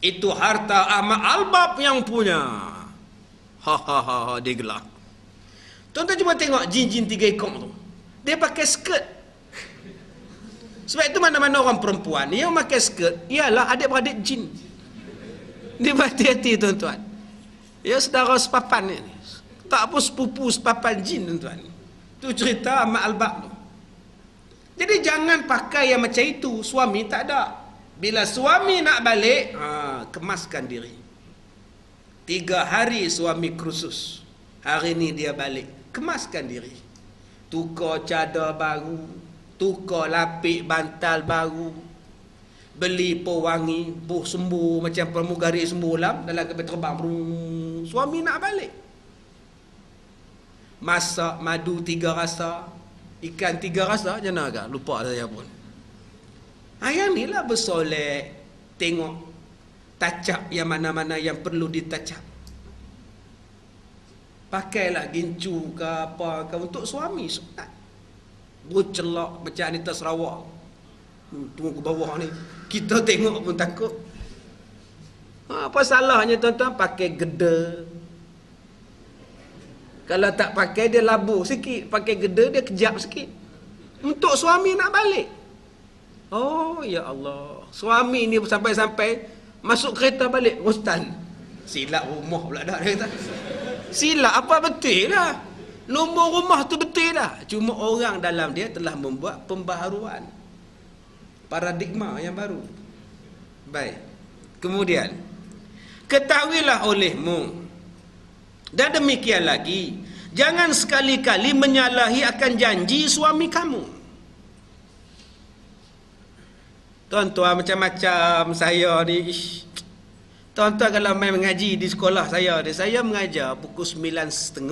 Speaker 1: itu harta Ahmad Al-Bab yang punya. Hahaha, dia gelak. Tuan-tuan cuma tengok jin-jin 3 ekor tu, dia pakai skirt. Sebab itu mana-mana orang perempuan yang pakai skirt ialah adik-beradik jin. Dia berhati-hati tuan-tuan. Ya, saudara sepapan ni, tak apa sepupu sepapan jin tuan-tuan. Itu cerita Ahmad Al-Bab tu. Jadi jangan pakai yang macam itu. Suami tak ada. Bila suami nak balik, kemaskan diri. 3 hari suami kursus, hari ni dia balik, kemaskan diri. Tukar cadar baru, tukar lapik bantal baru, beli pewangi, buh sembuh macam pramugari sembuh dalam kapal terbang. Suami nak balik, masak madu 3 rasa, ikan 3 rasa, jangan agak lupa saya pun. Yang ni lah bersolek, tengok. tacap yang mana-mana yang perlu ditacap. Pakailah gincu ke apa ke untuk suami sunat. Bercelak macam Anita Sarawak. Tunggu ke bawah ni. Kita tengok pun takut. Apa salahnya tuan-tuan? Pakai geda. Kalau tak pakai dia labu sikit. Pakai geda dia kejap sikit. Untuk suami nak balik. Oh ya Allah. Suami ni sampai-sampai masuk kereta balik. Rostan. Silap rumah pula dah dia kata. Silap apa betul lah. Nombor rumah tu betul lah. Cuma orang dalam dia telah membuat pembaharuan. Paradigma yang baru. Baik. Kemudian. Ketahuilah olehmu. Dan demikian lagi. Jangan sekali-kali menyalahi akan janji suami kamu. Tuan-tuan macam-macam saya ni. Tuan-tuan kalau main mengaji di sekolah saya mengajar pukul 9.30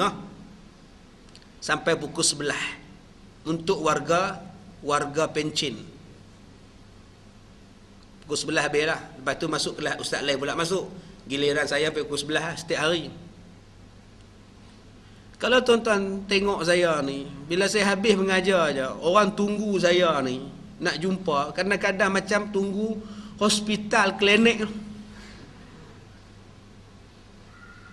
Speaker 1: sampai pukul 11 untuk warga pencin. Pukul 11 habis lah. Lepas tu masuk kelas ustaz lain pula masuk. Giliran saya sampai pukul 11 setiap hari. Kalau tuan-tuan tengok saya ni, bila saya habis mengajar je, orang tunggu saya ni nak jumpa, kadang-kadang macam tunggu hospital, klinik.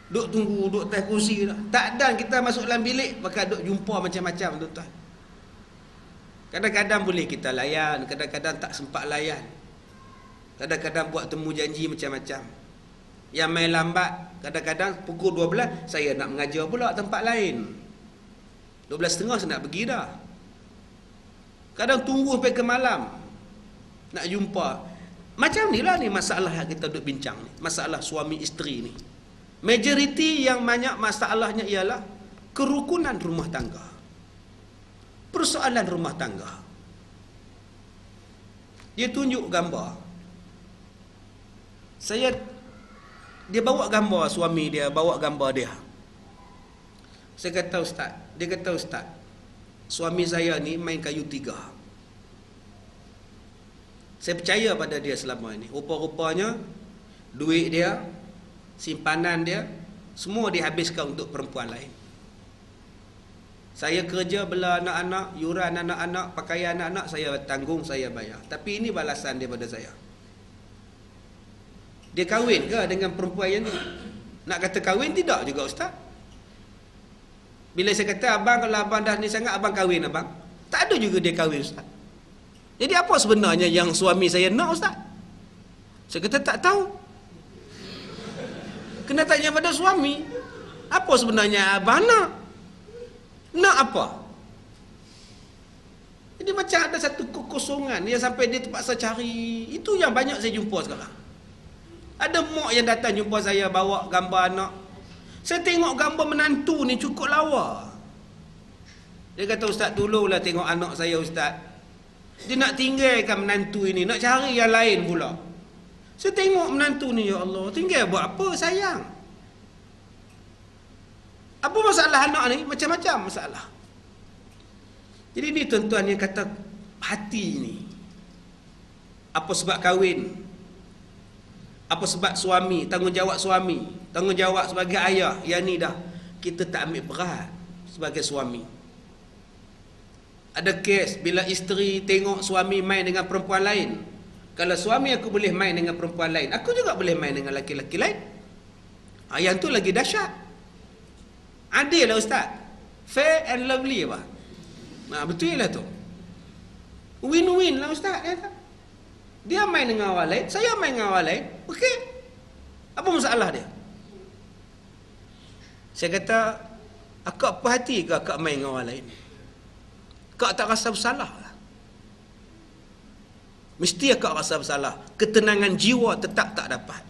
Speaker 1: Duk tunggu, duk atas kursi dah. Tak ada kita masuk dalam bilik, bakal duk jumpa macam-macam tuan-tuan. Kadang-kadang boleh kita layan, kadang-kadang tak sempat layan. Kadang-kadang buat temu janji macam-macam. Yang main lambat, kadang-kadang pukul 12, saya nak mengajar pula tempat lain. 12.30 saya nak pergi dah. Kadang tunggu sampai ke malam, nak jumpa. Macam ni lah ni masalah yang kita duk bincang ni. Masalah suami isteri ni. Majoriti yang banyak masalahnya ialah kerukunan rumah tangga. Persoalan rumah tangga. Dia tunjuk gambar. Dia bawa gambar suami dia, bawa gambar dia. Saya kata ustaz, dia kata ustaz, suami saya ni main kayu tiga. Saya percaya pada dia selama ini. Rupa-rupanya duit dia, simpanan dia, semua dihabiskan untuk perempuan lain. Saya kerja bela anak-anak, yuran anak-anak, pakaian anak-anak, saya tanggung, saya bayar. Tapi ini balasan daripada saya. Dia kahwin ke dengan perempuan yang ni? Nak kata kahwin tidak juga ustaz. Bila saya kata abang, kalau abang dah ni sangat, abang kahwin abang. Tak ada juga dia kahwin ustaz. Jadi apa sebenarnya yang suami saya nak ustaz? Saya kata tak tahu. Kena tanya pada suami. Apa sebenarnya abang nak? Nak apa? Jadi macam ada satu kekosongan yang sampai dia terpaksa cari. Itu yang banyak saya jumpa sekarang. Ada mak yang datang jumpa saya bawa gambar anak. Saya tengok gambar menantu ni cukup lawa. Dia kata ustaz tolonglah tengok anak saya ustaz. Dia nak tinggalkan menantu ini, nak cari yang lain pula. Saya tengok menantu ni, ya Allah, tinggal buat apa sayang? Apa masalah anak ni? Macam-macam masalah. Jadi ni tuan-tuan yang kata hati ni. Apa sebab kahwin? Apa sebab suami, tanggungjawab suami, tanggungjawab sebagai ayah, yang ni dah kita tak ambil berat sebagai suami. Ada kes bila isteri tengok suami main dengan perempuan lain. Kalau suami aku boleh main dengan perempuan lain, aku juga boleh main dengan lelaki-lelaki lain. Yang tu lagi dahsyat. Adil lah ustaz. Fair and lovely apa? Betul lah tu. Win-win lah ustaz. Dia main dengan orang lain, saya main dengan orang lain. Okey. Apa masalah dia? Saya kata, akak apa hati ke akak main dengan orang lain? Akak tak rasa bersalah? Mesti akak rasa bersalah. Ketenangan jiwa tetap tak dapat.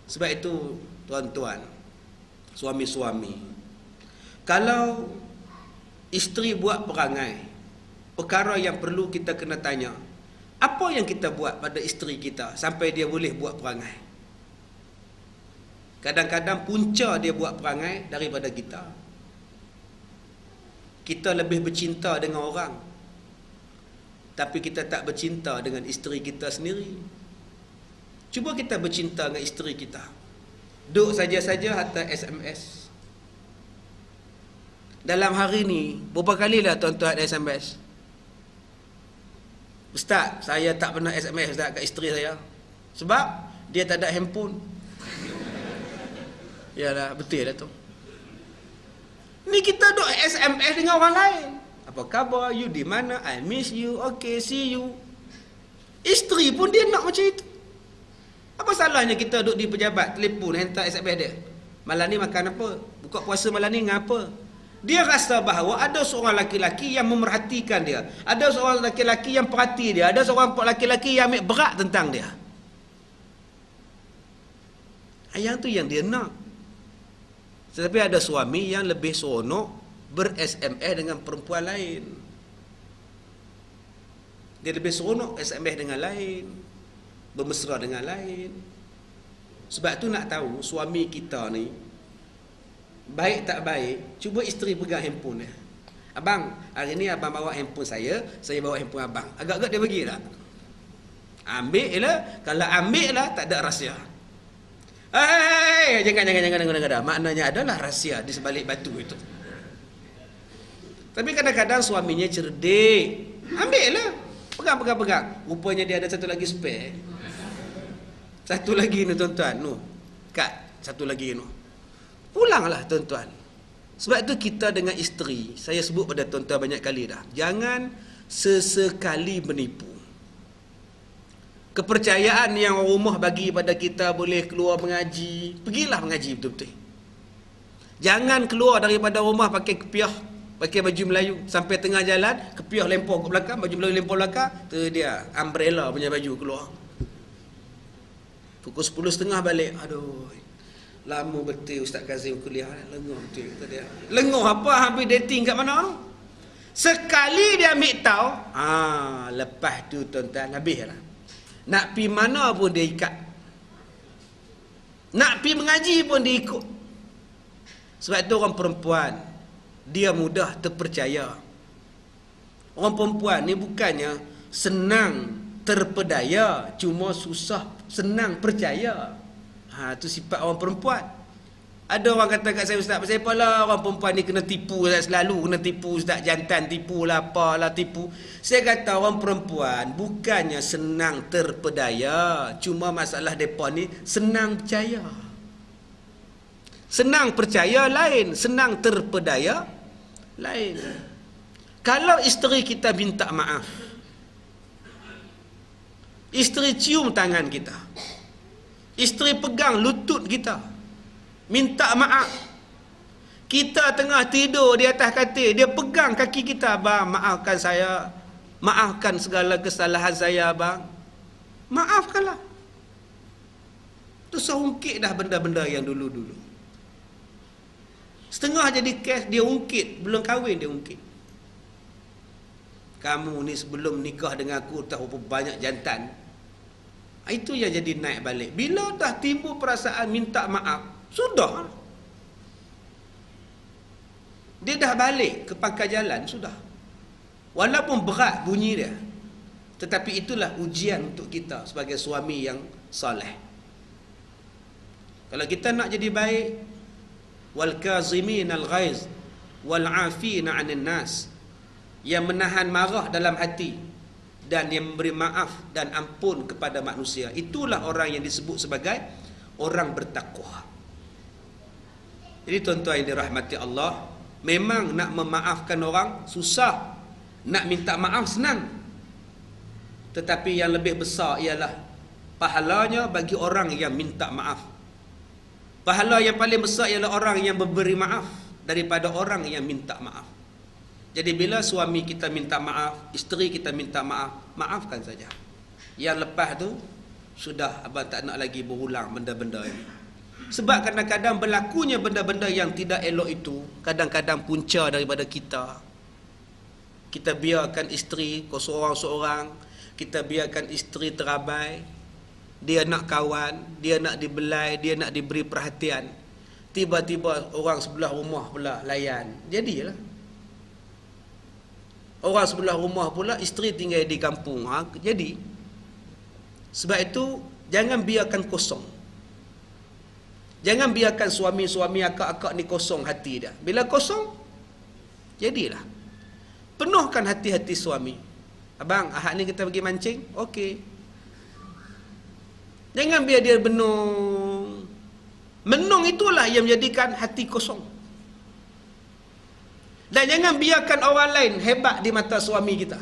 Speaker 1: Sebab itu, tuan-tuan, suami-suami, kalau isteri buat perangai, perkara yang perlu kita kena tanya, apa yang kita buat pada isteri kita sampai dia boleh buat perangai? Kadang-kadang punca dia buat perangai daripada kita. Kita lebih bercinta dengan orang, tapi kita tak bercinta dengan isteri kita sendiri. Cuba kita bercinta dengan isteri kita. Duk saja-saja hantar SMS. Dalam hari ni, berapa kalilah tuan-tuan ada SMS? Ustaz, saya tak pernah SMS Ustaz kat isteri saya. Sebab dia tak ada handphone. Yalah, betul lah tu. Ni kita duk SMS dengan orang lain. Apa khabar? You di mana? I miss you. Okay, see you. Isteri pun dia nak macam itu. Apa salahnya kita duduk di pejabat, telefon, hantar SMS dia? Malam ni makan apa? Buka puasa malam ni ngapa? Dia rasa bahawa ada seorang laki-laki yang memerhatikan dia. Ada seorang laki-laki yang perhati dia. Ada seorang laki-laki yang ambil berat tentang dia. Yang tu yang dia nak. Tetapi ada suami yang lebih seronok ber-SMS dengan perempuan lain. Dia lebih seronok SMS dengan lain, bermesra dengan lain. Sebab tu nak tahu suami kita ni baik tak baik, cuba isteri pegang handphone dia. Abang, hari ni abang bawa handphone saya bawa handphone abang. Agak-agak dia bagi tak? Ambil lah. Kalau ambil lah, tak ada rahsia. Jangan. Maknanya adalah rahsia di sebalik batu itu. Tapi kadang-kadang suaminya cerdik. Ambil lah. Pegang. Rupanya dia ada satu lagi spare. Satu lagi ni tuan-tuan. Kat, satu lagi ni. Pulanglah tuan-tuan. Sebab itu kita dengan isteri, saya sebut pada tuan-tuan banyak kali dah, jangan sesekali menipu. Kepercayaan yang orang rumah bagi pada kita, boleh keluar mengaji, pergilah mengaji betul-betul. Jangan keluar daripada rumah pakai kepiah, pakai baju Melayu, sampai tengah jalan kepiah lempar ke belakang, baju Melayu lempar belakang, tu dia umbrella punya baju keluar. Pukul 10.30 balik. Aduh, lama betul Ustaz Kazim kuliah, lenguh betul kata dia. Lenguh apa, habis dating kat mana? Sekali dia ambil tahu, lepas tu tuan-tuan habislah. Nak pi mana pun dia ikat. Nak pi mengaji pun dia ikut. Sebab tu orang perempuan dia mudah terpercaya. Orang perempuan ni bukannya senang terpedaya, cuma susah senang percaya. Tu sifat orang perempuan. Ada orang kata kat saya, Ustaz, pasal apalah orang perempuan ni kena tipu, selalu kena tipu, Ustaz, jantan tipu lah, apalah tipu. Saya kata orang perempuan bukannya senang terpedaya, cuma masalah mereka ni senang percaya. Senang percaya lain, senang terpedaya lain. Kalau isteri kita minta maaf, isteri cium tangan kita, isteri pegang lutut kita, minta maaf. Kita tengah tidur di atas katil, dia pegang kaki kita, abang maafkan saya, maafkan segala kesalahan saya abang, maafkanlah. Tu seungkit dah benda-benda yang dulu-dulu. Setengah jadi kes, dia ungkit, belum kahwin dia ungkit. Kamu ni sebelum nikah dengan aku tahu banyak jantan. Itu yang jadi naik balik. Bila dah timbul perasaan minta maaf, sudah. Dia dah balik ke pangkal jalan, sudah. Walaupun berat bunyi dia, tetapi itulah ujian untuk kita sebagai suami yang soleh. Kalau kita nak jadi baik, wal kazimin al ghaiz wal afina 'anil nas, yang menahan marah dalam hati dan yang memberi maaf dan ampun kepada manusia, itulah orang yang disebut sebagai orang bertakwa. Jadi tuan-tuan yang dirahmati Allah, memang nak memaafkan orang susah, nak minta maaf senang. Tetapi yang lebih besar ialah pahalanya bagi orang yang minta maaf. Pahala yang paling besar ialah orang yang memberi maaf daripada orang yang minta maaf. Jadi bila suami kita minta maaf, isteri kita minta maaf, maafkan saja. Yang lepas tu sudah, abang tak nak lagi berulang benda-benda ini. Sebab kadang-kadang berlakunya benda-benda yang tidak elok itu kadang-kadang punca daripada kita. Kita biarkan isteri seorang-seorang, kita biarkan isteri terabai, dia nak kawan, dia nak dibelai, dia nak diberi perhatian. Tiba-tiba orang sebelah rumah pula layan. Jadilah. Orang sebelah rumah pula isteri tinggal di kampung. Jadi sebab itu Jangan biarkan kosong. Jangan biarkan suami-suami akak-akak ni kosong hati dia. Bila kosong, jadilah. Penuhkan hati-hati suami. Abang, ahad ni kita pergi mancing? Okey. Jangan biar dia benung. Menung itulah yang menjadikan hati kosong. Dan jangan biarkan orang lain hebat di mata suami kita.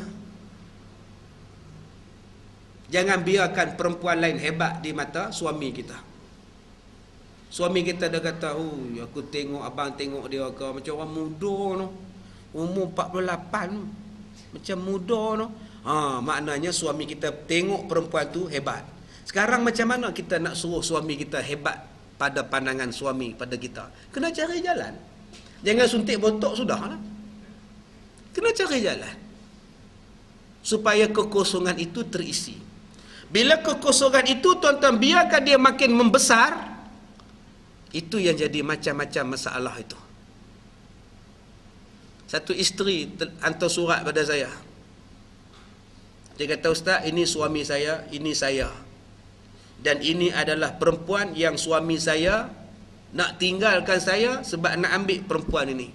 Speaker 1: Jangan biarkan perempuan lain hebat di mata suami kita. Suami kita dah kata, oh, aku tengok abang tengok dia ke macam orang muda no. Umur 48 no. Macam muda no. Maknanya suami kita tengok perempuan tu hebat. Sekarang macam mana kita nak suruh suami kita hebat pada pandangan suami pada kita? Kena cari jalan. Jangan suntik botok sudahlah. Kena cari jalan. Supaya kekosongan itu terisi. Bila kekosongan itu tuan-tuan biarkan dia makin membesar, itu yang jadi macam-macam masalah itu. Satu isteri hantar surat pada saya. Dia kata, Ustaz, ini suami saya, ini saya. Dan ini adalah perempuan yang suami saya nak tinggalkan saya sebab nak ambil perempuan ini.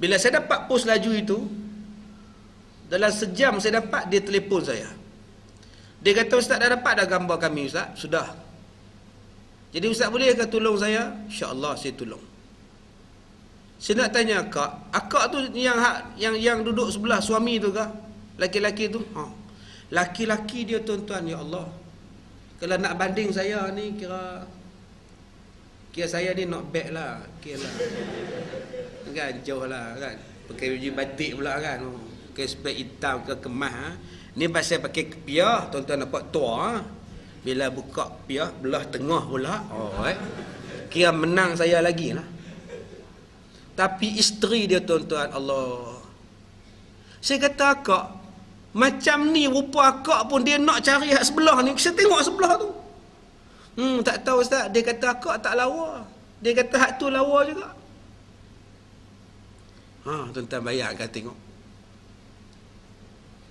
Speaker 1: Bila saya dapat post laju itu, dalam sejam saya dapat, dia telefon saya. Dia kata, Ustaz, dah dapat dah gambar kami, Ustaz? Sudah. Jadi Ustaz boleh ke tolong saya? InsyaAllah saya tolong. Saya nak tanya akak tu yang duduk sebelah suami tu ke? Laki-laki tu? Laki-laki dia tuan-tuan, ya Allah. Kalau nak banding saya ni, kira saya ni not bad lah. Kira lah. Kan, jauh lah kan. Pakai baju batik pula kan. Pakai spek hitam ke kemas. Ni pasal pakai kepiah, tuan-tuan nampak tua. Bila buka piah belah tengah pula, kira menang saya lagi lah. Tapi isteri dia tuan-tuan, Allah. Saya kata akak, macam ni rupa akak pun dia nak cari hak sebelah ni. Saya tengok sebelah tu. Tak tahu Ustaz, dia kata akak tak lawa. Dia kata hak tu lawa juga. Tuan-tuan bayangkan tengok.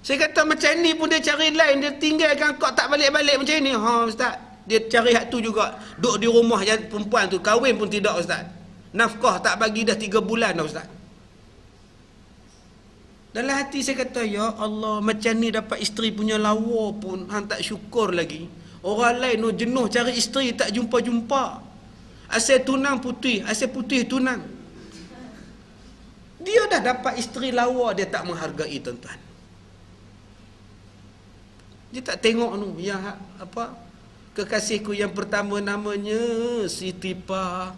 Speaker 1: Saya kata macam ni pun dia cari lain, dia tinggalkan kau tak balik-balik macam ni. Ustaz, dia cari hak tu juga. Duduk di rumah perempuan tu, kahwin pun tidak Ustaz. Nafkah tak bagi dah 3 bulan dah Ustaz. Dalam hati saya kata, ya Allah, macam ni dapat isteri punya lawa pun hang tak syukur lagi. Orang lain jenuh cari isteri tak jumpa-jumpa. Asal tunang putih, asal putih tunang. Dia dah dapat isteri lawa, dia tak menghargai tuan-tuan. Dia tak tengok tu yang apa, kekasihku yang pertama namanya Siti Pah,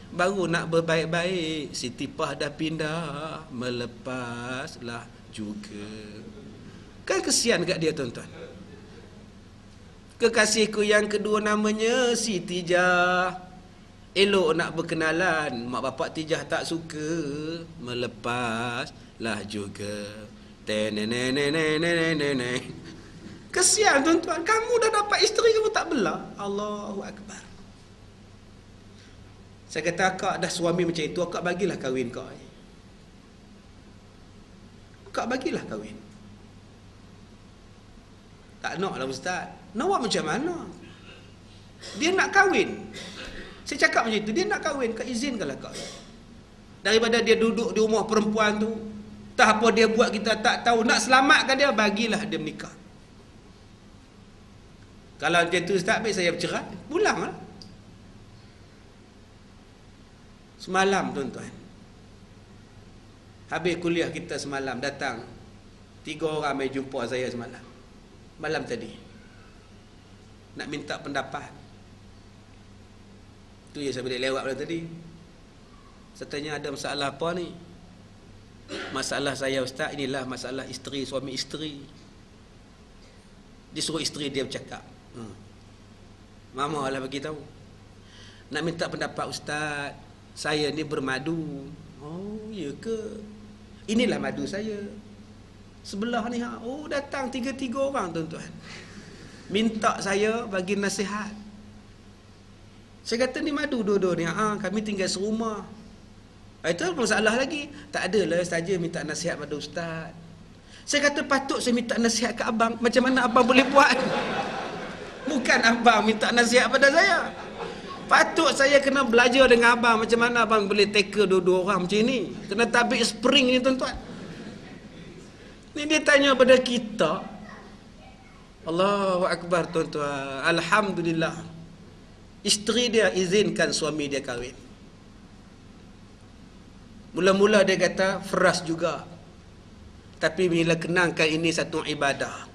Speaker 1: baru nak berbaik-baik Siti Pah dah pindah, melepaslah juga. Kan kesian kat dia tuan-tuan. Kekasihku yang kedua namanya Siti Jah, elok nak berkenalan, mak bapak Tijah tak suka, melepaslah juga. Tenenenenenenenen. Kesian tuan-tuan, kamu dah dapat isteri kamu tak bela. Allahu Akbar. Saya kata akak dah suami macam itu, akak bagilah kahwin kau. Akak bagilah kahwin. Tak nak lah Ustaz. Nak buat macam mana? Dia nak kahwin. Saya cakap macam itu, dia nak kahwin, kau izinkanlah kau. Daripada dia duduk di rumah perempuan tu, tak apa dia buat kita tak tahu, nak selamatkan dia, bagilah dia menikah. Kalau macam tu Ustaz, baik saya bercerai, pulanglah. Semalam tuan-tuan, habis kuliah kita semalam, datang 3 orang mai jumpa saya semalam, malam tadi, nak minta pendapat. Tu yang saya boleh lewat malam tadi. Saya tanya, ada masalah apa ni? Masalah saya Ustaz, inilah masalah isteri, suami isteri. Dia suruh isteri dia bercakap. Mama lah bagi tahu. Nak minta pendapat Ustaz, saya ni bermadu. Oh, ya ke? Inilah madu saya. Sebelah ni datang 3 orang tuan-tuan. Minta saya bagi nasihat. Saya kata ni madu dua-dua ni. Kami tinggal serumah. Itu masalah lagi. Tak adalah saja minta nasihat pada Ustaz. Saya kata patut saya minta nasihat ke abang. Macam mana abang boleh buat? Bukan abang minta nasihat pada saya. Patut saya kena belajar dengan abang. Macam mana abang boleh tackle dua-dua orang macam ni. Kena tabik spring ni tuan-tuan. Ni dia tanya pada kita. Allahu Akbar tuan-tuan. Alhamdulillah. Isteri dia izinkan suami dia kahwin. Mula-mula dia kata feras juga. Tapi bila kenangkan ini satu ibadah,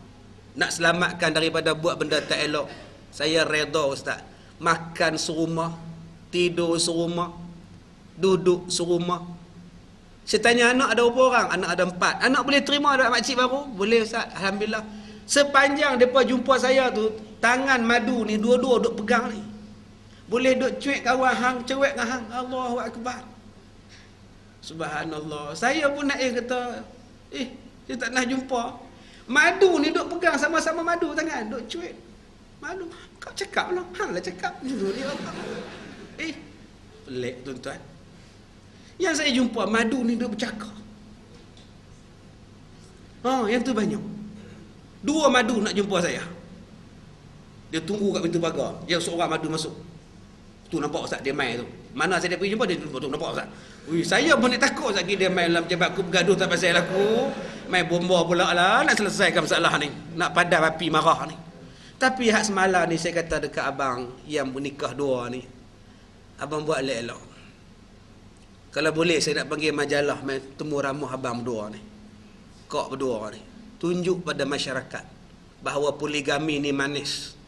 Speaker 1: nak selamatkan daripada buat benda tak elok, saya redha ustaz. Makan serumah, tidur serumah, duduk serumah. Saya tanya anak ada berapa orang? Anak ada 4. Anak boleh terima ada makcik baru? Boleh ustaz, alhamdulillah. Sepanjang depa jumpa saya tu, tangan madu ni dua-dua duk pegang ni. Boleh duk cuik kawan hang, cuik dengan hang. Allahu Akbar. Subhanallah. Saya pun nak kata, dia tak nak jumpa. Madu ni duk pegang sama-sama madu tangan, duk cuik. Madu. Kau cakap lah. Hang lah cakap. Dia pelik tuan-tuan. Yang saya jumpa madu ni duk bercakap. Yang tu banyak. 2 madu nak jumpa saya. Dia tunggu kat pintu pagar. Yang seorang madu masuk. Tu nampak ustaz dia main tu. Mana saya pergi jumpa dia tu nampak ustaz. Saya pun nak takut ustaz dia main dalam jabat aku bergaduh tak pasal aku. Main bomba pula lah nak selesaikan masalah ni. Nak padam api marah ni. Tapi hak semalam ni saya kata dekat abang yang menikah 2 ni. Abang buat elok-elok. Kalau boleh saya nak panggil majalah main temu ramuh abang berdua ni. Kok berdua ni. Tunjuk pada masyarakat bahawa poligami ni manis.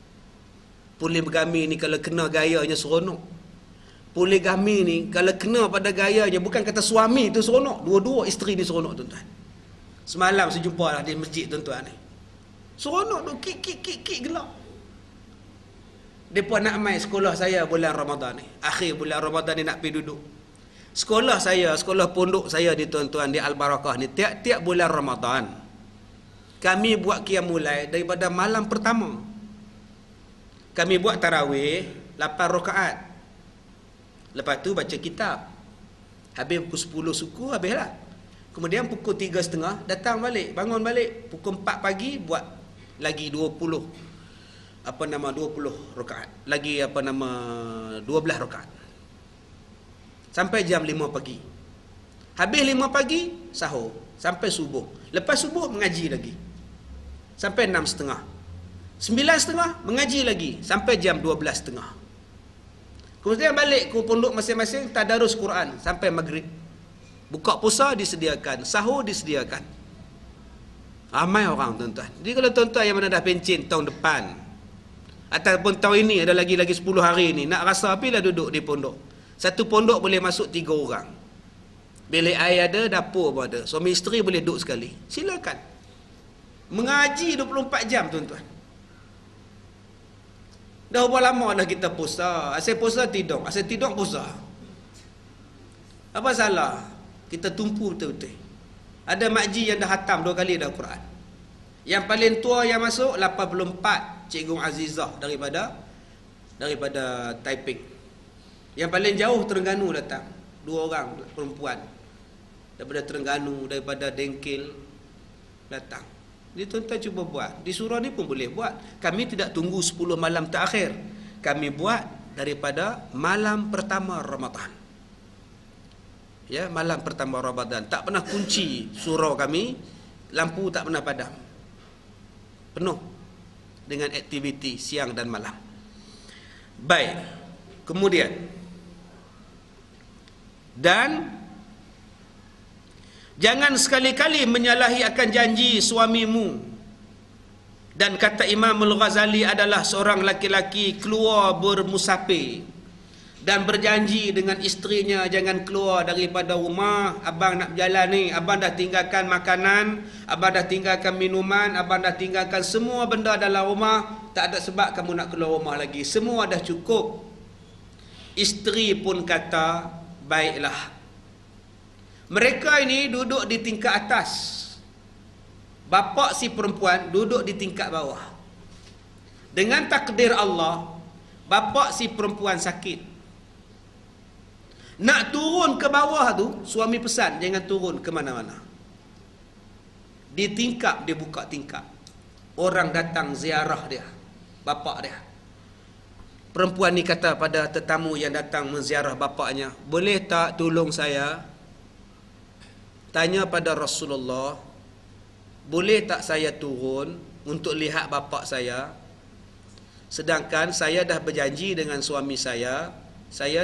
Speaker 1: Poligami ni kalau kena gayanya seronok. Poligami ni kalau kena pada gayanya, bukan kata suami tu seronok, dua-dua isteri ni seronok tuan-tuan. Semalam saya jumpa lah di masjid tuan-tuan ni. Seronok tu kik gelap. Depa nak mai sekolah saya bulan Ramadan ni. Akhir bulan Ramadan ni nak pergi duduk. Sekolah saya, sekolah pondok saya di tuan-tuan di Al-Barakah ni, tiap-tiap bulan Ramadan kami buat qiyamul lail daripada malam pertama. Kami buat tarawih 8 rakaat. Lepas tu baca kitab. Habis pukul 10 suku habislah. Kemudian pukul 3.30 datang balik, bangun balik. Pukul 4 pagi buat lagi 20 rakaat. Lagi 12 rakaat. Sampai jam 5 pagi. Habis 5 pagi sahur sampai subuh. Lepas subuh mengaji lagi. Sampai 6.30. 9.30 mengaji lagi sampai jam 12.30. Kemudian balik ke pondok masing-masing tadarus Quran sampai maghrib. Buka puasa disediakan, sahur disediakan. Ramai orang tuan-tuan. Jadi kalau tuan-tuan yang mana dah pencen tahun depan ataupun tahun ini ada lagi 10 hari ni nak rasa apalah duduk di pondok. Satu pondok boleh masuk 3 orang. Bilik air ada, dapur pun ada. Suami isteri boleh duduk sekali. Silakan. Mengaji 24 jam tuan-tuan. Dah berapa lama dah kita puasa. Asyik puasa tidur, asyik tidur puasa. Apa salah? Kita tumpu betul-betul. Ada makji yang dah hatam 2 kali dah Quran. Yang paling tua yang masuk 84, Cikgu Azizah daripada Taiping. Yang paling jauh Terengganu datang. 2 orang perempuan. Daripada Terengganu, daripada Dengkil datang. Jadi tuan-tuan cuba buat. Di surau ni pun boleh buat. Kami tidak tunggu 10 malam terakhir. Kami buat daripada malam pertama Ramadan. Ya, malam pertama Ramadan. Tak pernah kunci surau kami. Lampu tak pernah padam. Penuh dengan aktiviti siang dan malam. Baik. Kemudian dan jangan sekali-kali menyalahi akan janji suamimu. Dan kata Imam Al-Ghazali adalah seorang laki-laki keluar bermusafir dan berjanji dengan isterinya jangan keluar daripada rumah. Abang nak berjalan ni, abang dah tinggalkan makanan, abang dah tinggalkan minuman, abang dah tinggalkan semua benda dalam rumah. Tak ada sebab kamu nak keluar rumah lagi. Semua dah cukup. Isteri pun kata, baiklah. Mereka ini duduk di tingkat atas. Bapa si perempuan duduk di tingkat bawah. Dengan takdir Allah, bapa si perempuan sakit. Nak turun ke bawah tu, suami pesan jangan turun ke mana-mana. Di tingkap, dia buka tingkap. Orang datang ziarah dia, bapak dia. Perempuan ni kata pada tetamu yang datang menziarah bapaknya, boleh tak tolong saya tanya pada Rasulullah, boleh tak saya turun untuk lihat bapak saya? Sedangkan saya dah berjanji dengan suami saya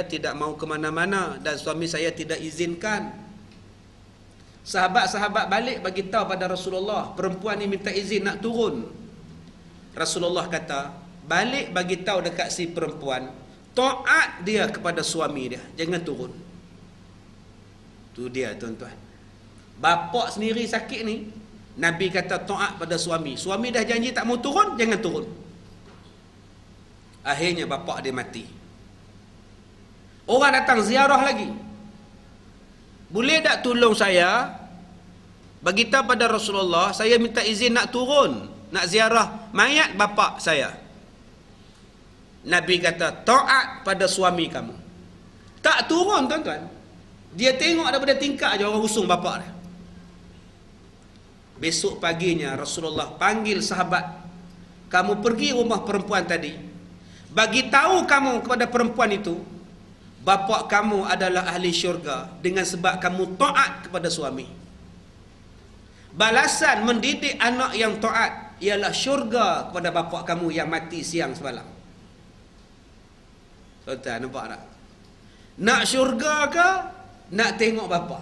Speaker 1: tidak mau ke mana-mana dan suami saya tidak izinkan. Sahabat-sahabat balik bagi tahu pada Rasulullah, perempuan ni minta izin nak turun. Rasulullah kata, balik bagi tahu dekat si perempuan, taat dia kepada suami dia, jangan turun. Tu dia tuan-tuan. Bapak sendiri sakit ni, Nabi kata taat pada suami. Suami dah janji tak mau turun, jangan turun. Akhirnya bapak dia mati. Orang datang ziarah lagi. Boleh tak tolong saya? Beritahu pada Rasulullah, saya minta izin nak turun, nak ziarah mayat bapak saya. Nabi kata, taat pada suami kamu. Tak turun tuan-tuan. Dia tengok daripada tingkap je orang usung bapak dia. Besok paginya Rasulullah panggil sahabat, kamu pergi rumah perempuan tadi, bagi tahu kamu kepada perempuan itu, bapa kamu adalah ahli syurga dengan sebab kamu taat kepada suami. Balasan mendidik anak yang taat ialah syurga kepada bapa kamu yang mati siang semalam. Tuan-tuan nampak tak? Nak syurga ke nak tengok bapa?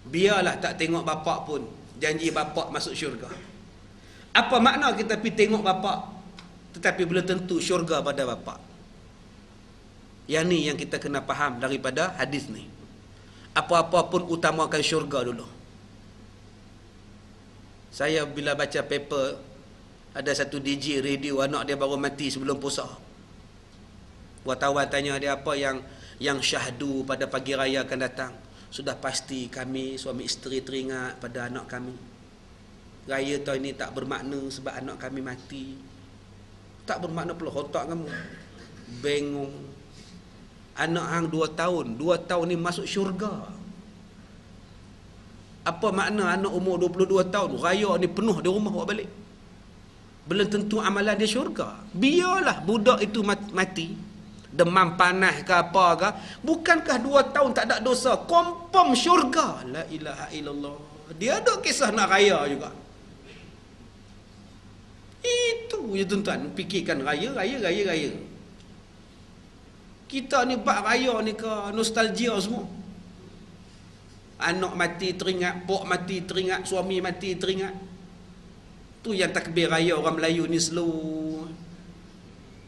Speaker 1: Biarlah tak tengok bapa pun, janji bapa masuk syurga. Apa makna kita pergi tengok bapa tetapi belum tentu syurga pada bapa? Yang ni yang kita kena faham daripada hadis ni. Apa-apa pun utamakan syurga dulu. Saya bila baca paper, ada satu DJ radio anak dia baru mati sebelum puasa. Wartawan tanya dia apa yang syahdu pada pagi raya akan datang. Sudah pasti kami suami isteri teringat pada anak kami. Raya tahun ini tak bermakna sebab anak kami mati. Tak bermakna pula otak kamu. Bengong. Anak hang 2 tahun. 2 tahun ni masuk syurga. Apa makna anak umur 22 tahun? Raya ni penuh di rumah bawa balik. Belum tentu amalan dia syurga. Biarlah budak itu mati. Demam panas ke apa ke. Bukankah 2 tahun tak ada dosa? Confirm syurga. La ilaha illallah. Dia ada kisah nak raya juga. Itu je tuan-tuan. Fikirkan raya. Kita ni bak raya ni ke nostalgia semua. Anak mati teringat, pok mati teringat, suami mati teringat. Tu yang takbir raya orang Melayu ni slow.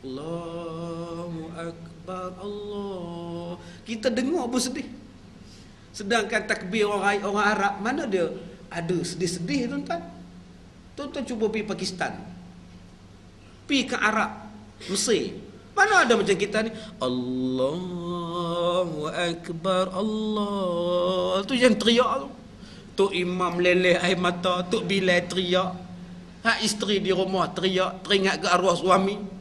Speaker 1: Allahu Akbar, Allah. Kita dengar pun sedih. Sedangkan takbir orang Arab, mana dia ada sedih-sedih tuan-tuan. Tuan-tuan cuba pergi Pakistan, pergi ke Arab, Mesir, mana ada macam kita ni. Allahu Akbar, Allah. Tu yang teriak tu. Tok Imam leleh air mata, Tok Bilal teriak. Hak isteri di rumah teriak, teringat ke arwah suami.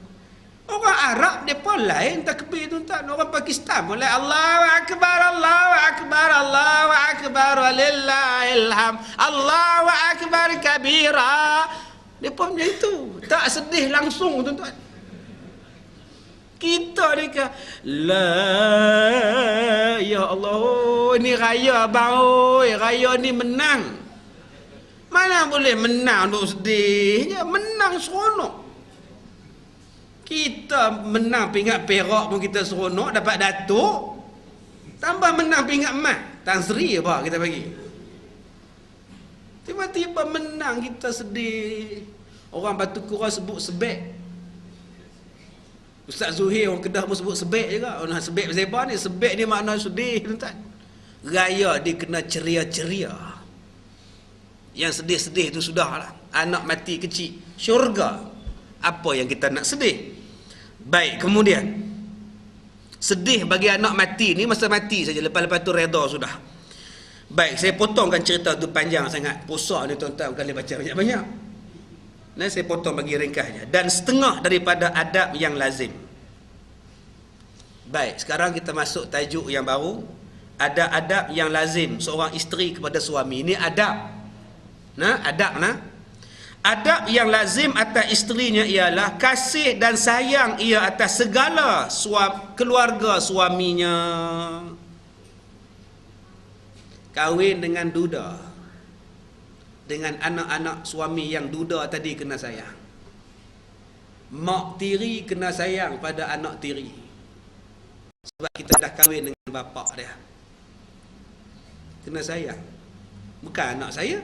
Speaker 1: Orang Arab depa lain takbir tuan-tuan. Orang Pakistan mulai Allahu Akbar, Allahu Akbar, Allahu Akbar, walillahil hamd, Allahu Akbar kabira. Depa macam itu. Tak sedih langsung tuan-tuan. Kita ni ke la ya Allah, ni raya bau, raya ni menang. Mana boleh menang duk sedihnya, menang seronok. Kita menang pingat perak pun kita seronok, dapat datuk. Tambah menang pingat emas, Tan Sri apa kita bagi. Tiba-tiba menang kita sedih. Orang Batu Kura sebut sebek. Ustaz Zuhir orang Kedah pun sebut sebek juga. Orang sebek Zeba ni, sebek ni makna sedih tuan-tuan. Raya dia kena ceria-ceria. Yang sedih-sedih tu sudahlah. Anak mati kecil, syurga. Apa yang kita nak sedih? Baik, kemudian sedih bagi anak mati ni masa mati saja, lepas-lepas tu reda sudah. Baik, saya potongkan cerita tu panjang sangat. Puasa ni tuan-tuan bukan boleh baca banyak-banyak. Nah, saya potong bagi ringkasnya. Dan setengah daripada adab yang lazim. Baik, sekarang kita masuk tajuk yang baru. Ada adab yang lazim seorang isteri kepada suami. Ini adab. Adab Adab yang lazim atas isterinya ialah kasih dan sayang ia atas segala keluarga suaminya. Kahwin dengan duda, dengan anak-anak suami yang duda tadi kena sayang. Mak tiri kena sayang pada anak tiri. Sebab kita dah kahwin dengan bapa dia. Kena sayang. Bukan anak saya.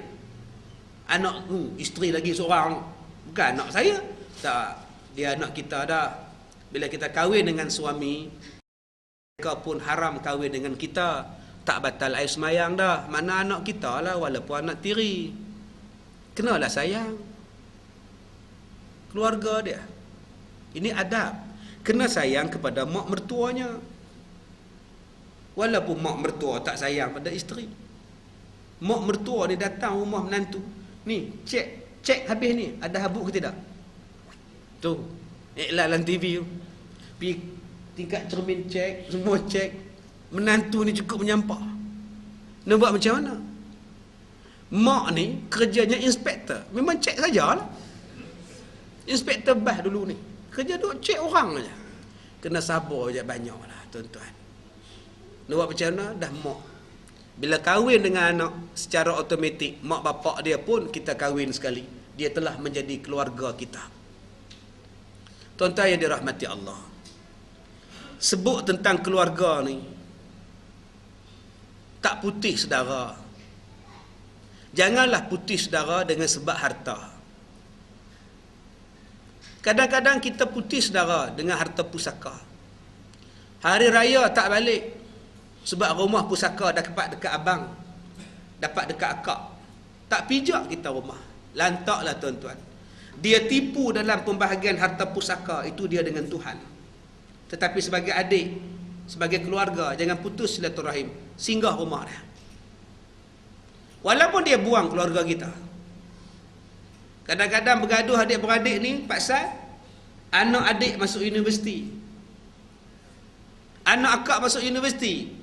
Speaker 1: Anak isteri lagi seorang. Bukan anak saya. Tak. Dia anak kita dah. Bila kita kahwin dengan suami, mereka pun haram kahwin dengan kita. Tak batal air semayang dah. Mana anak kita lah, walaupun anak tiri. Kenalah sayang keluarga dia. Ini adab. Kena sayang kepada mak mertuanya. Walaupun mak mertua tak sayang pada isteri. Mak mertua dia datang rumah menantu. Ni, cek habis ni. Ada habuk ke tidak? Tu, iklan dalam TV tu. Pergi tingkat cermin cek, semua cek. Menantu ni cukup menyampah. Nak buat macam mana? Mak ni kerjanya inspektor. Memang cek sajalah. Inspektor bas dulu ni. Kerja duk cek orang aja. Kena sabar je banyaklah tuan-tuan. Nak buat macam mana? Dah mak. Bila kahwin dengan anak, secara automatik mak bapak dia pun kita kahwin sekali. Dia telah menjadi keluarga kita. Tuan-tuan yang dirahmati Allah. Sebut tentang keluarga ni, tak putih saudara. Janganlah putih saudara dengan sebab harta. Kadang-kadang kita putih saudara dengan harta pusaka. Hari raya tak balik sebab rumah pusaka dah dapat dekat abang, dapat dekat akak. Tak pijak kita rumah. Lantaklah tuan-tuan. Dia tipu dalam pembahagian harta pusaka, itu dia dengan Tuhan. Tetapi sebagai adik, sebagai keluarga, jangan putus silaturahim. Singgah rumah dia. Walaupun dia buang keluarga kita. Kadang-kadang bergaduh adik-beradik ni pasal anak adik masuk universiti. Anak akak masuk universiti,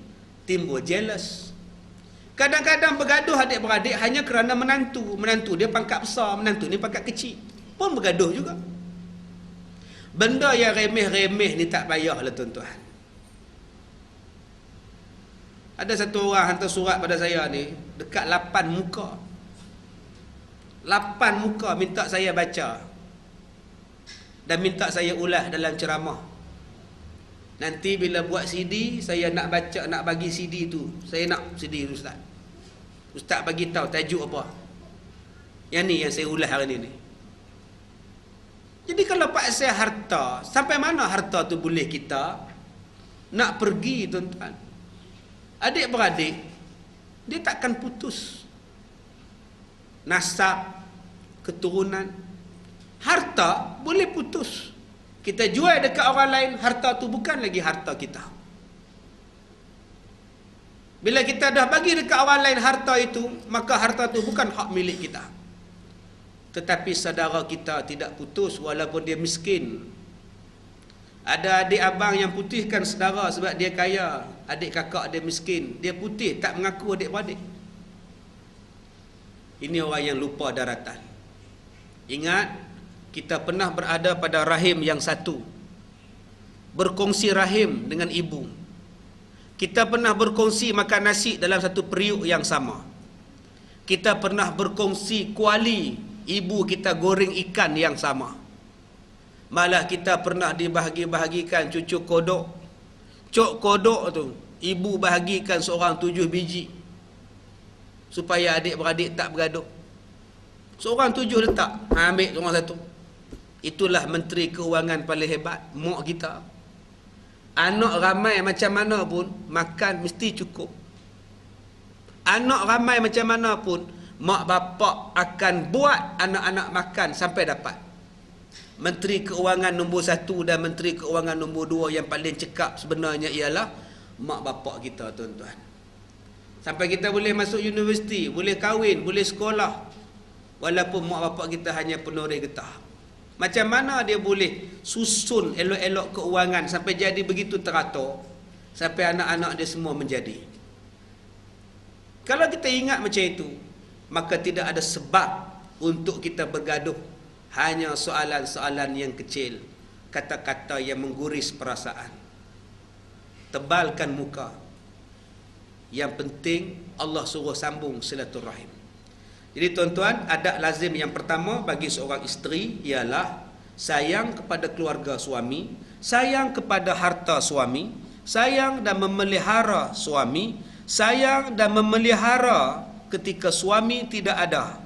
Speaker 1: timbul jealous. Kadang-kadang bergaduh adik-beradik hanya kerana menantu. Menantu dia pangkat besar, menantu ni pangkat kecil. Pun bergaduh juga. Benda yang remeh-remeh ni tak payahlah tuan-tuan. Ada satu orang hantar surat pada saya ni, dekat 8 muka. 8 muka minta saya baca. Dan minta saya ulas dalam ceramah. Nanti bila buat CD, saya nak baca, nak bagi CD tu. Saya nak CD tu Ustaz. Ustaz bagi tahu tajuk apa. Yang ni yang saya ulas hari ni. Jadi kalau paksa harta, sampai mana harta tu boleh kita nak pergi tuan-tuan? Adik-beradik, dia takkan putus. Nasab, keturunan, harta boleh putus. Kita jual dekat orang lain, harta tu bukan lagi harta kita. Bila kita dah bagi dekat orang lain harta itu, maka harta tu bukan hak milik kita. Tetapi saudara kita tidak putus walaupun dia miskin. Ada adik abang yang putihkan saudara sebab dia kaya. Adik kakak dia miskin. Dia putih, tak mengaku adik-beradik. Ini orang yang lupa daratan. Ingat, kita pernah berada pada rahim yang satu. Berkongsi rahim dengan ibu. Kita pernah berkongsi makan nasi dalam satu periuk yang sama. Kita pernah berkongsi kuali, ibu kita goreng ikan yang sama. Malah kita pernah dibahagi-bahagikan cucuk kodok. Cuk kodok tu, ibu bahagikan seorang 7 biji. Supaya adik-beradik tak bergaduh. Seorang 7 letak, ambil seorang satu. Itulah Menteri Keuangan paling hebat, mak kita. Anak ramai macam mana pun, makan mesti cukup. Anak ramai macam mana pun, mak bapak akan buat anak-anak makan sampai dapat. Menteri Keuangan nombor 1 dan Menteri Keuangan nombor 2 yang paling cekap sebenarnya ialah mak bapak kita tuan-tuan. Sampai kita boleh masuk universiti, boleh kahwin, boleh sekolah. Walaupun mak bapak kita hanya penoreh getah. Macam mana dia boleh susun elok-elok keuangan sampai jadi begitu teratur, sampai anak-anak dia semua menjadi. Kalau kita ingat macam itu, maka tidak ada sebab untuk kita bergaduh. Hanya soalan-soalan yang kecil, kata-kata yang mengguris perasaan. Tebalkan muka. Yang penting Allah suruh sambung silaturahim. Jadi tuan-tuan, adab lazim yang pertama bagi seorang isteri ialah sayang kepada keluarga suami, sayang kepada harta suami, sayang dan memelihara suami, sayang dan memelihara ketika suami tidak ada,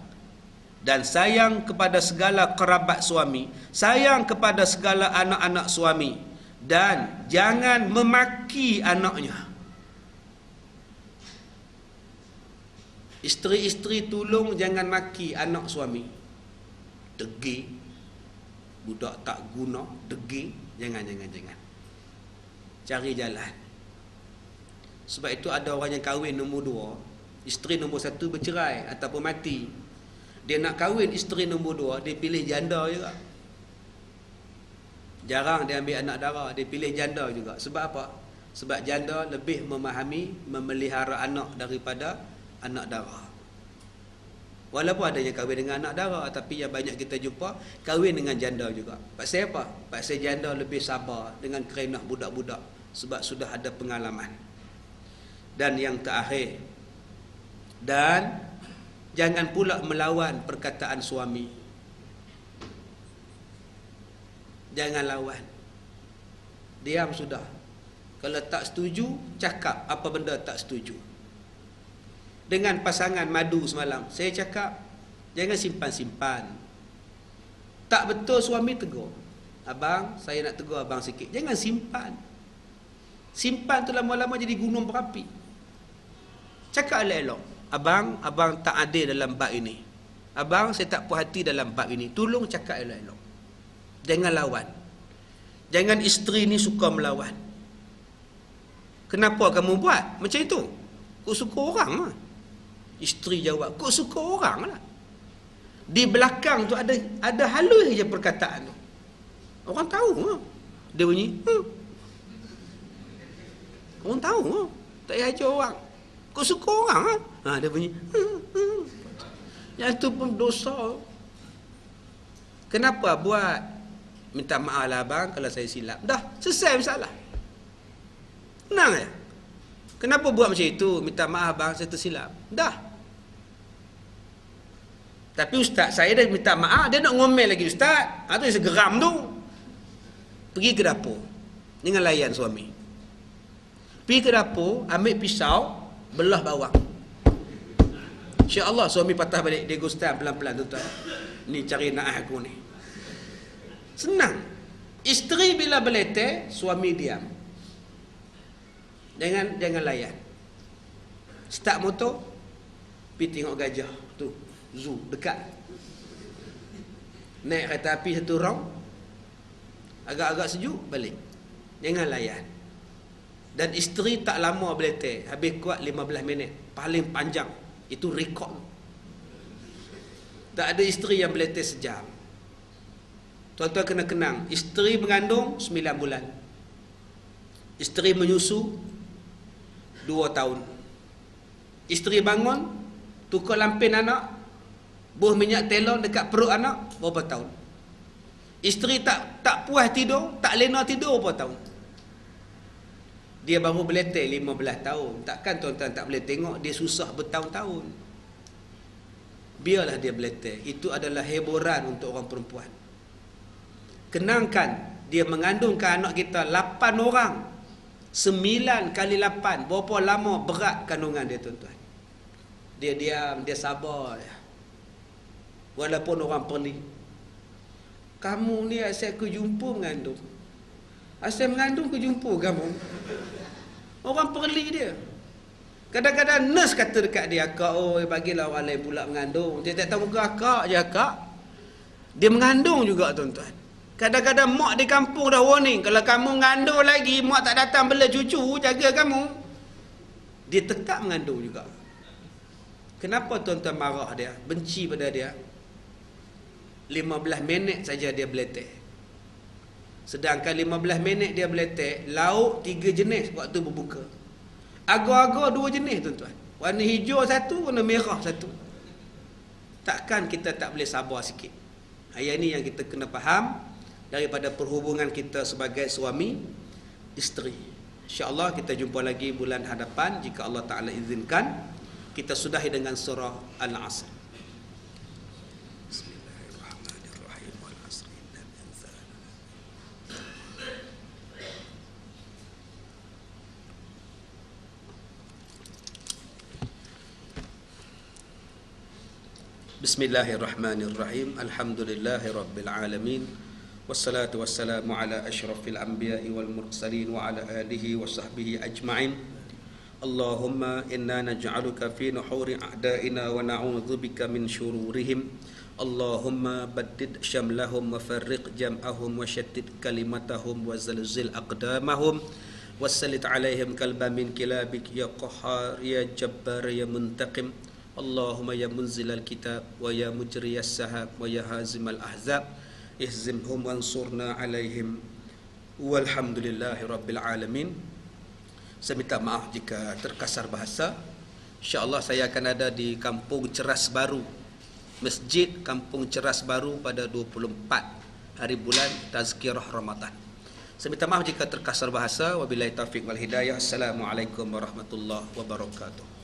Speaker 1: dan sayang kepada segala kerabat suami, sayang kepada segala anak-anak suami, dan jangan memaki anaknya. Isteri-isteri tolong jangan maki anak suami. Degil, budak tak guna, degil, jangan. Cari jalan. Sebab itu ada orang yang kahwin nombor 2, isteri nombor 1 bercerai ataupun mati. Dia nak kahwin isteri nombor 2, dia pilih janda juga. Jarang dia ambil anak dara, dia pilih janda juga. Sebab apa? Sebab janda lebih memahami memelihara anak daripada anak dara. Walaupun ada yang kahwin dengan anak dara, tapi yang banyak kita jumpa kahwin dengan janda juga. Pasal apa? Pasal janda lebih sabar dengan kerenah budak-budak sebab sudah ada pengalaman. Dan yang terakhir, dan jangan pula melawan perkataan suami. Jangan lawan. Diam sudah. Kalau tak setuju, cakap apa benda tak setuju. Dengan pasangan madu semalam, saya cakap, jangan simpan-simpan. Tak betul suami tegur. Abang, saya nak tegur abang sikit. Jangan simpan. Simpan tu lama-lama jadi gunung berapi. Cakap elok-elok. Abang tak adil dalam bab ini. Abang, saya tak puas hati dalam bab ini. Tolong cakap elok-elok. Jangan lawan. Jangan isteri ni suka melawan. Kenapa kamu buat macam itu? Kau suka orang lah. Isteri jawab, kau suka orang lah. Di belakang tu ada halus je perkataan tu. Orang tahu lah. Dia bunyi, orang tahu lah. Tak payah ajar orang. Kau suka orang lah. Dia bunyi, Yang tu pun dosa. Kenapa buat? Minta maaf lah abang kalau saya silap. Dah, selesai masalah. Tenang ya. Kenapa buat macam itu? Minta maaf abang, saya tersilap. Dah. Tapi ustaz, saya dah minta maaf, dia nak ngomel lagi ustaz. Tu yang segeram tu. Pergi ke dapur dengan layan suami. Pergi ke dapur, ambil pisau, belah bawang. InsyaAllah suami patah balik. Dia gustan pelan-pelan tuan-tuan. Ni cari naah aku ni. Senang. Isteri bila beleteh, suami diam. Jangan layan. Start motor, pergi tengok gajah tu, zoo dekat. Naik kereta api satu round, agak-agak sejuk balik. Jangan layan. Dan isteri tak lama beleteh, habis kuat 15 minit, paling panjang. Itu rekod. Tak ada isteri yang beleteh sejam. Tuan-tuan kena kenang, isteri mengandung 9 bulan. Isteri menyusu 2 tahun. Isteri bangun, tukar lampin anak, buh minyak telon dekat perut anak, berapa tahun? Isteri tak puas tidur, tak lena tidur berapa tahun? Dia baru beleteh 15 tahun. Takkan tuan-tuan tak boleh tengok dia susah bertahun-tahun. Biarlah dia beleteh. Itu adalah hiburan untuk orang perempuan. Kenangkan, dia mengandungkan anak kita 8 orang. 9 kali 8. Berapa lama berat kandungan dia tuan-tuan. Dia diam, dia sabar. Walaupun orang pelik. Kamu ni asal aku jumpa mengandung. Asal mengandung aku jumpa kamu. Orang pelik dia. Kadang-kadang nurse kata dekat dia, akak, bagilah orang lain pula mengandung. Dia tak tahu muka akak je akak. Dia mengandung juga tuan-tuan. Kadang-kadang mak di kampung dah warning, kalau kamu mengandung lagi, mak tak datang bela cucu, jaga kamu. Dia tetap mengandung juga. Kenapa tuan-tuan marah dia, benci pada dia? 15 minit saja dia beleteh. Sedangkan 15 minit dia beleteh, lauk 3 jenis waktu berbuka. Agar-agar 2 jenis tuan-tuan. Warna hijau satu, warna merah satu. Takkan kita tak boleh sabar sikit? Ayat ni yang kita kena faham daripada perhubungan kita sebagai suami isteri. InsyaAllah kita jumpa lagi bulan hadapan jika Allah Ta'ala izinkan. Kita sudahi dengan surah Al-Asr. Bismillahirrahmanirrahim. Wal-asri innal insana. Bismillahirrahmanirrahim. Alhamdulillahi rabbil alamin. Wassalatu wassalamu ala asyrafil anbiya'i wal mursalin wa ala alihi wa sahbihi ajma'in. Allahumma inna naj'aluka fi nuhuri a'da'ina wa na'udzubika min syururihim. Allahumma baddid syamlahum wa farriq jam'ahum wa syattid kalimatahum wa zalzil aqdamahum wassalit alaihim kalba min kilabik ya qahhar ya jabbar ya muntaqim. Allahumma ya munzilal kitab wa ya mujriyas sahab wa ya hazimal ahzab ihzimhum wansurna alaihim walhamdulillahi rabbil alamin. Saya minta maaf jika terkasar bahasa. InsyaAllah saya akan ada di Kampung Ceras Baru, Masjid Kampung Ceras Baru pada 24 hari bulan Tazkirah Ramadan. Saya minta maaf jika terkasar bahasa. Wabillahi taufiq wal hidayah. Assalamualaikum warahmatullahi wabarakatuh.